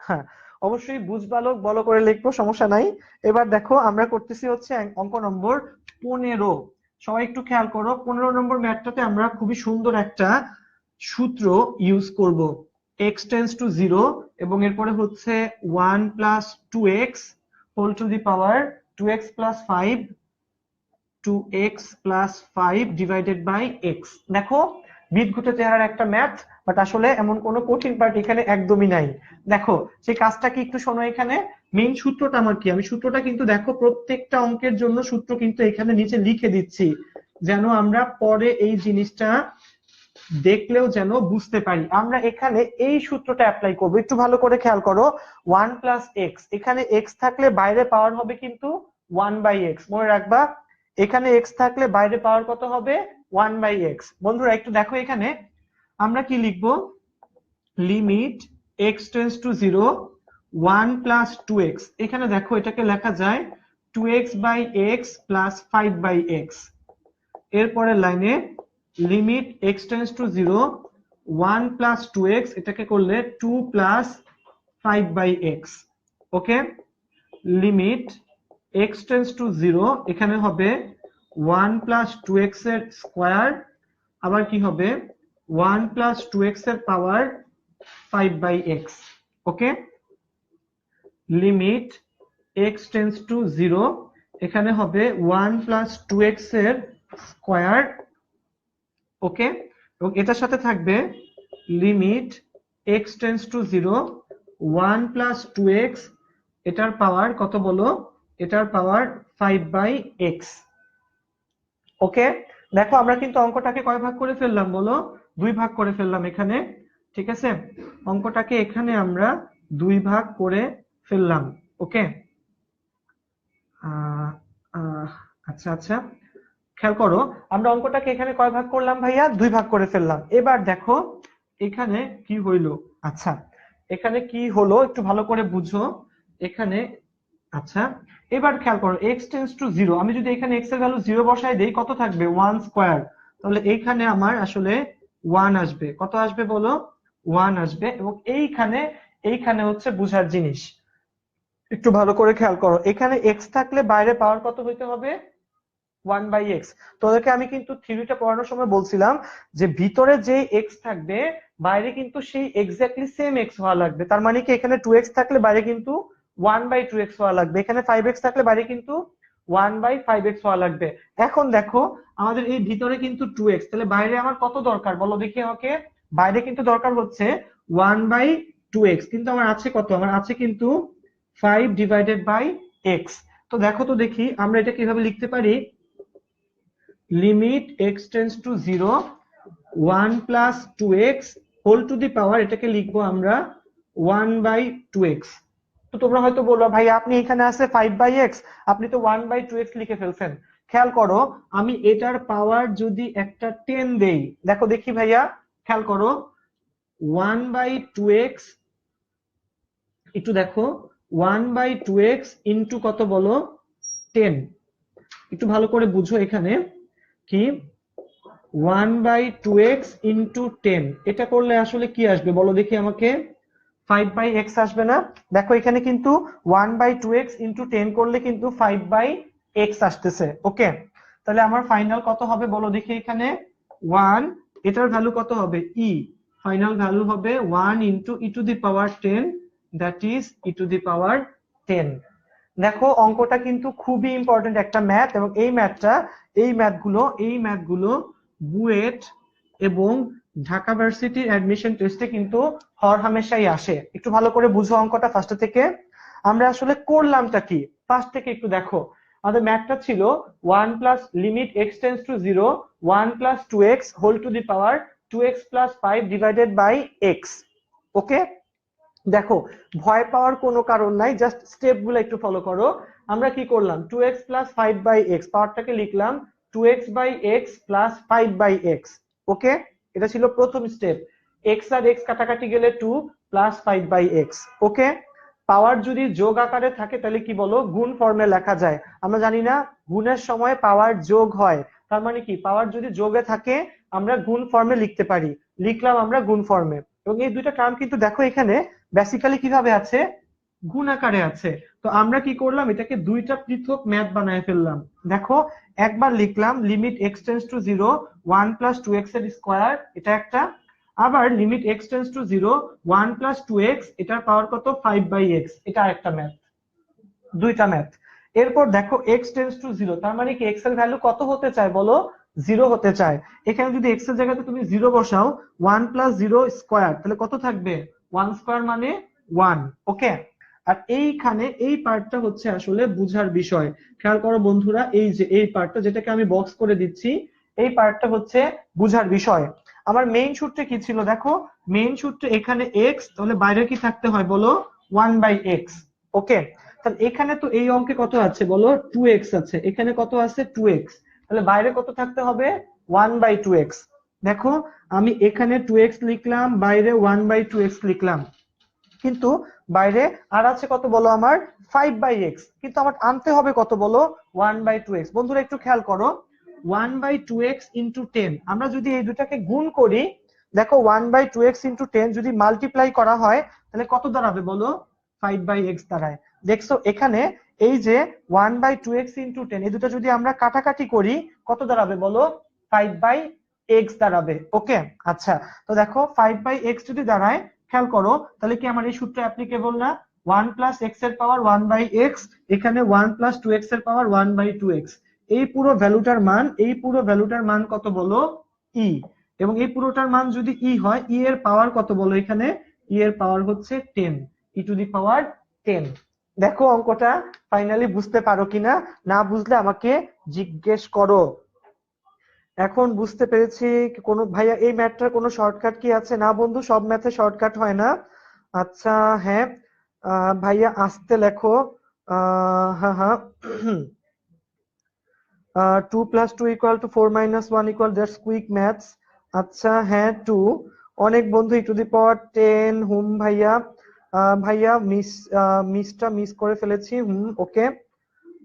হ্যাঁ, অবশ্যই বুঝবালক বলো করে লিখবো, সমস্যা নাই। এবার দেখো আমরা করতেছি হচ্ছে অঙ্ক নম্বর 15। সবাই একটু খেয়াল করো, 15 নম্বর ম্যাথটাতে আমরা খুবই সুন্দর একটা সূত্র ইউজ করব। x টেন্ডস টু 0 এবং এরপরে হচ্ছে 1 plus 2x whole to the power 2x plus 5 2x plus 5 divided by x। দেখো বিদঘুটে চেহারার একটা ম্যাথ, বাট আসলে এমন কোনো কঠিন পার্ট এখানে একদমই নাই। দেখো সেই কাজটা কি একটু শোনো, এখানে মেইন সূত্রটা আমার কি, আমি সূত্রটা কিন্তু দেখো প্রত্যেকটা অঙ্কের জন্য সূত্র কিন্তু এখানে নিচে লিখে দিচ্ছি, যেন আমরা পরে এই জিনিসটা দেখলেও যেন বুঝতে পারি। আমরা এখানে এই সূত্রটা অ্যাপ্লাই করবো, একটু ভালো করে খেয়াল করো। 1 প্লাস এক্স, এখানে এক্স থাকলে বাইরে পাওয়ার হবে কিন্তু 1 বাই এক্স, মনে রাখবা। এখানে এক্স থাকলে বাইরে পাওয়ার কত হবে 1 বাই এক্স। বন্ধুরা একটু দেখো এখানে আমরা কি লিখবো, limit x tends to 0 1 plus 2x, এখানে দেখো এটাকে লেখা যায় 2x by x plus 5 by x. এরপরে লাইনে limit x tends to 0 1 plus 2x, এটাকে করলে 2 plus 5 by x. Okay, limit x tends to 0, এখানে হবে 1 প্লাস 2x এর স্কয়ার, আবার কি হবে 1 প্লাস 2x এর power 5 by x. Okay, limit x tends to 0, এখানে হবে 1 প্লাস 2x এর স্কয়ার। ওকে, এবং এটার সাথে থাকবে limit x tends to 0 1 plus 2x, এটার পাওয়ার কত বলো, এটার পাওয়ার 5 বাই এক্স। ওকে, দেখো আমরা কিন্তু অঙ্কটাকে কয় ভাগ করে ফেললাম বলো, 2 ভাগ করে ফেললাম এখানে। ঠিক আছে, অঙ্কটাকে এখানে আমরা 2 ভাগ করে ফেললাম। ওকে, আচ্ছা আচ্ছা, খেয়াল করো আমরা অঙ্কটাকে এখানে কয় ভাগ করলাম ভাইয়া, 2 ভাগ করে ফেললাম। এবার দেখো এখানে কি হইলো, আচ্ছা এখানে কি হলো একটু ভালো করে বুঝো এখানে। আচ্ছা এবার খেয়াল করো x টেন্ডস টু 0, আমি যদি এখানে x এর ভ্যালু 0 বসাই দেই কত থাকবে 1 স্কয়ার, তাহলে এইখানে আমার আসলে 1 আসবে। কত আসবে বলো, 1 আসবে। এবং এইখানে হচ্ছে বুঝার জিনিস, একটু ভালো করে খেয়াল করো, এখানে x থাকলে বাইরে পাওয়ার কত হইতে হবে 1 বাই এক্স। তোদেরকে আমি কিন্তু থিওরিটা পড়ানোর সময় বলছিলাম যে ভিতরে যে x থাকবে বাইরে কিন্তু সেই এক্স্যাক্টলি সেম x হওয়া লাগবে। তার মানে কি এখানে 2x থাকলে বাইরে কিন্তু 1 বাই 2x হওয়া লাগবে, এখানে 5x থাকলে বাইরে কিন্তু 1 বাই 5x হওয়া লাগবে। এখন দেখো আমাদের এই ভিতরে কিন্তু 2x, তাহলে বাইরে আমার কত দরকার বলো দেখি আমাকে, বাইরে কিন্তু দরকার হচ্ছে 1 বাই 2x, কিন্তু আমার আছে কত, আমার আছে কিন্তু 5 ডিভাইডেড বাই x। তো দেখো তো দেখি আমরা এটা কিভাবে লিখতে পারি, limit x tends to 0 1 plus 2x whole to the power, এটাকে লিখবো আমরা 1 বাই 2x। তো তোমরা হয়তো বলবা ভাই আপনি এখানে আছে 5 বাই x, আপনি তো 1 বাই 2x লিখে ফেলছেন। খেয়াল করো আমি এটার পাওয়ার যদি একটা 10 দেই, দেখো দেখি ভাইয়া খেয়াল করো 1 বাই 2x, একটু দেখো 1 বাই 2x ইন্টু কত বলো 10, একটু ভালো করে বুঝো এখানে কি 1 বাই 2x ইন্টু 10, এটা করলে আসলে কি আসবে বলো দেখি আমাকে, 5 বাই x আসবে না। দেখো এখানে কিন্তু 1 বাই 2x ইন্টু 10 করলে কিন্তু 5 বাই x আসতেছে। ওকে, তাহলে আমার ফাইনাল কত হবে বলো দেখি, এখানে 1, এটার ভ্যালু কত হবে e, ফাইনাল ভ্যালু হবে 1 into e to the power 10, that is e to the power 10। দেখো অঙ্কটা কিন্তু খুবই ইম্পর্টেন্ট একটা ম্যাথ, এবং এই ম্যাথগুলো বুয়েট এবং ঢাকা ভার্সিটির অ্যাডমিশন টেস্টে কিন্তু হরহামেশাই আসে। একটু ভালো করে বুঝো অঙ্কটা ফার্স্ট থেকে আমরা আসলে করলামটা কি, ফার্স্ট থেকে একটু দেখো। আমাদের ম্যাথটা ছিল 1 plus limit x tends to 0 1 plus 2x whole to the power 2x plus 5 divided by x। Okay, দেখো ভয় পাওয়ার কোনো কারণ নাই, জাস্ট স্টেপগুলো একটু ফলো করো। আমরা কি করলাম 2x প্লাস 5 বাই x, পাওয়ারটাকে লিখলাম 2x by x plus 5 by x। Okay, এটা ছিল প্রথম স্টেপ। x আর x কাটাকাটি গেলে 2 প্লাস 5 বাই x। ওকে, পাওয়ার যদি যোগ আকারে থাকে তাহলে কি বলো গুণ ফর্মে লেখা যায়, আমরা জানি না গুণের সময় পাওয়ার যোগ হয়, তার মানে কি পাওয়ার যদি যোগে থাকে আমরা গুণ ফর্মে লিখতে পারি, লিখলাম আমরা গুণ ফর্মে। এবং এই দুইটা টার্ম কিন্তু দেখো এখানে বেসিক্যালি কিভাবে আছে, গুণ আকারে আছে। তো আমরা কি করলাম, এটাকে দুইটা পৃথক ম্যাথ বানায় ফেললাম। দেখো একবার লিখলাম limit x tends to 0 1 plus 2x এর স্কয়ার, এটা একটা। আবার limit x tends to 0 1 plus 2x, এটার পাওয়ার কত 5/x, এটা আরেকটা ম্যাথ, দুইটা ম্যাথ। এরপর দেখো x টেন্ডস টু 0, তার মানে কি x এর ভ্যালু কত হতে চায় বলো, 0 হতে চায়। এখানে যদি x এর জায়গাতে তুমি 0 বসাও 1 প্লাস 0 স্কয়ার, তাহলে কত থাকবে 1 স্কয়ার মানে 1। ওকে, আর এইখানে এই পার্টটা হচ্ছে আসলে বুঝার বিষয়। খেয়াল করো বন্ধুরা, এই যে এই পার্টটা যেটাকে আমি বক্স করে দিচ্ছি, এই পার্টটা হচ্ছে বুঝার বিষয়। আমার মেইন সূত্রে কি ছিল দেখো, মেইন সূত্রে এখানে x, তাহলে বাইরে কি থাকতে হয় বলো 1/x। ওকে, তাহলে এখানে তো এই অঙ্কে কত আছে বলো 2x আছে, এখানে কত আছে 2x, তাহলে বাইরে কত থাকতে হবে 1/2x। দেখো আমি এখানে 2x লিখলাম, বাইরে 1/2x লিখলাম, কিন্তু বাইরে আর আছে কত বলো আমার 5/x, কিন্তু আমার আনতে হবে কত বলো 1/2x। বন্ধুরা একটু খেয়াল করো, 1/2x ইন্টু 10, আমরা যদি এই দুটাকে গুণ করি, দেখো 1/2x ইন্টু 10 যদি মাল্টিপ্লাই করা হয় তাহলে কত দাঁড়াবে বলো 5/x দাঁড়ায়। দেখছো এখানে এই যে 1/2x ইন্টু 10, এই দুটো যদি আমরা কাটাকাটি করি কত দাঁড়াবে বলো 5/x দাঁড়াবে। ওকে, আচ্ছা, তো দেখো 5/x যদি দাঁড়ায়, খেয়াল করো তাহলে কি আমার এই সূত্র অ্যাপ্লিকেবল না, 1 প্লাস x এর পাওয়ার 1/x, এখানে 1 প্লাস 2x এর পাওয়ার 1/2x, এই পুরো ভ্যালুটার মান, এই পুরো ভ্যালুটার মান কত বলো e, এবং এই পুরোটার মান যদি e হয়, e এর পাওয়ার কত বলো, এখানে e এর পাওয়ার হচ্ছে 10, e টু দি পাওয়ার 10। দেখো অঙ্কটা ফাইনালি বুঝতে পারো কিনা, না বুঝলে আমাকে জিজ্ঞেস করো। এখন বুঝতে পেরেছি। কোন ভাইয়া এই ম্যাথটার কোনো শর্টকাট কি আছে? না বন্ধু, সব ম্যাথে শর্টকাট হয় না। আচ্ছা হ্যাঁ, ভাইয়া আসতে লেখো। হ্যাঁ হ্যাঁ, 2 + 2 = 4 - 1 = দ্যাটস কুইক ম্যাথস। আচ্ছা হ্যাঁ 2, অনেক বন্ধু e⁻10 হুম ভাইয়া, ভাইয়া মিসটা মিস করে ফেলেছি। ওকে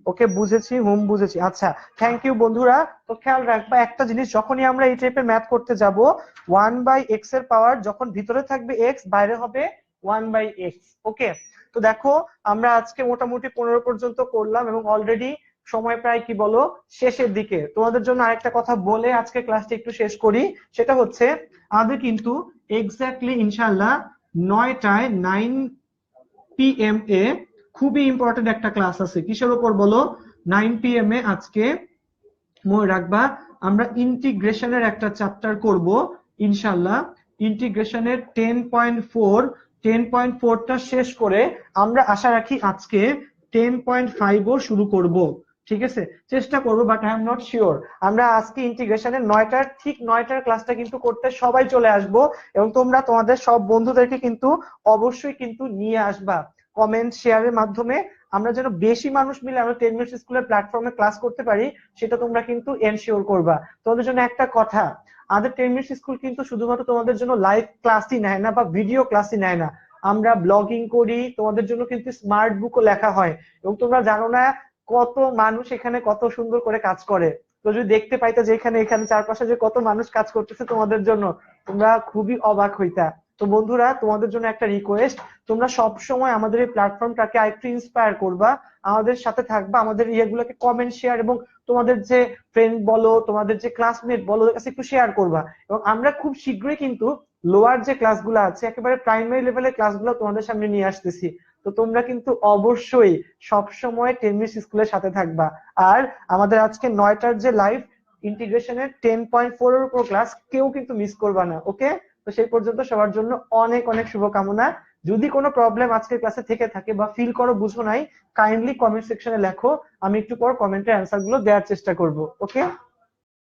ওকে বুঝেছি, বুঝেছি। আচ্ছা থ্যাংক ইউ বন্ধুরা। তো খেয়াল রাখবা একটা জিনিস, যখনই আমরা এই টাইপের ম্যাথ করতে যাব, 1/x এর পাওয়ার যখন ভিতরে থাকবে x, বাইরে হবে 1/x। ওকে, তো দেখো আমরা আজকে মোটামুটি 15 পর্যন্ত করলাম এবং অলরেডি সময় প্রায় কি বলো শেষের দিকে। তোমাদের জন্য আরেকটা কথা বলে আজকে ক্লাসটা একটু শেষ করি, সেটা হচ্ছে আমাদের কিন্তু এক্স্যাক্টলি ইনশাআল্লাহ 9টায় 9 PM এ খুবই ইম্পর্টেন্ট একটা ক্লাস আছে। কিসের উপর বলো, 9 PM এ আজকে মনে রাখবা আমরা ইন্টিগ্রেশনের একটা চ্যাপ্টার করব ইনশাআল্লাহ। ইন্টিগ্রেশনের 10.4টা শেষ করে আমরা আশা রাখি আজকে 10.5ও শুরু করব। ঠিক আছে, চেষ্টা করবো, but I am not sure. আমরা আজকে ইন্টিগ্রেশনের 9টার ক্লাসটা কিন্তু করতে সবাই চলে আসবো, এবং তোমরা তোমাদের সব বন্ধুদেরকে কিন্তু অবশ্যই কিন্তু নিয়ে আসবা কমেন্ট শেয়ারের মাধ্যমে। আমরা যেন বেশি মানুষ মিলে আমরা 10 মিনিট স্কুলের প্ল্যাটফর্মে ক্লাস করতে পারি, সেটা তোমরা কিন্তু এনশিওর করবা। তোমাদের জন্য একটা কথা, আমাদের 10 মিনিট স্কুল কিন্তু শুধুমাত্র তোমাদের জন্য লাইভ ক্লাসই নেয় না বা ভিডিও ক্লাসই নেয় না, আমরা ব্লগিং করি, তোমাদের জন্য কিন্তু স্মার্ট বুকও লেখা হয়। এবং তোমরা জানো না কত মানুষ এখানে কত সুন্দর করে কাজ করে। তো যদি দেখতে পাইতে যে এখানে চারপাশে যে কত মানুষ কাজ করতেছে তোমাদের জন্য, তোমরা খুবই অবাক হইতা। তো বন্ধুরা তোমাদের জন্য একটা রিকোয়েস্ট, তোমরা সব সময় আমাদের এই প্ল্যাটফর্মটাকে আরেকটু ইন্সপায়ার করবা, আমাদের সাথে থাকবা, আমাদের ইয়েগুলোকে কমেন্ট শেয়ার এবং তোমাদের যে ফ্রেন্ড বলো, তোমাদের যে ক্লাসমেট বলো, ওদের কাছে একটু শেয়ার করবা। এবং আমরা খুব শীঘ্রই কিন্তু লোয়ার যে ক্লাসগুলো আছে, একেবারে প্রাইমারি লেভেলের ক্লাসগুলো তোমাদের সামনে নিয়ে আসতেছি। তো তোমরা কিন্তু অবশ্যই সবসময় 10 মিনিট স্কুলের সাথে থাকবা। আর আমাদের আজকে 9টার যে লাইভ ইন্টিগ্রেশনের 10.4 এর উপর ক্লাস কেউ কিন্তু মিস করবা না। ওকে, তো সেই পর্যন্ত সবার জন্য অনেক অনেক শুভকামনা। যদি কোনো প্রবলেম আজকের ক্লাসে থেকে থাকে বা ফিল করো বুঝো নাই, কাইন্ডলি কমেন্ট সেকশনে লেখো, আমি একটু পর কমেন্টের অ্যান্সার গুলো দেওয়ার চেষ্টা করব। ওকে।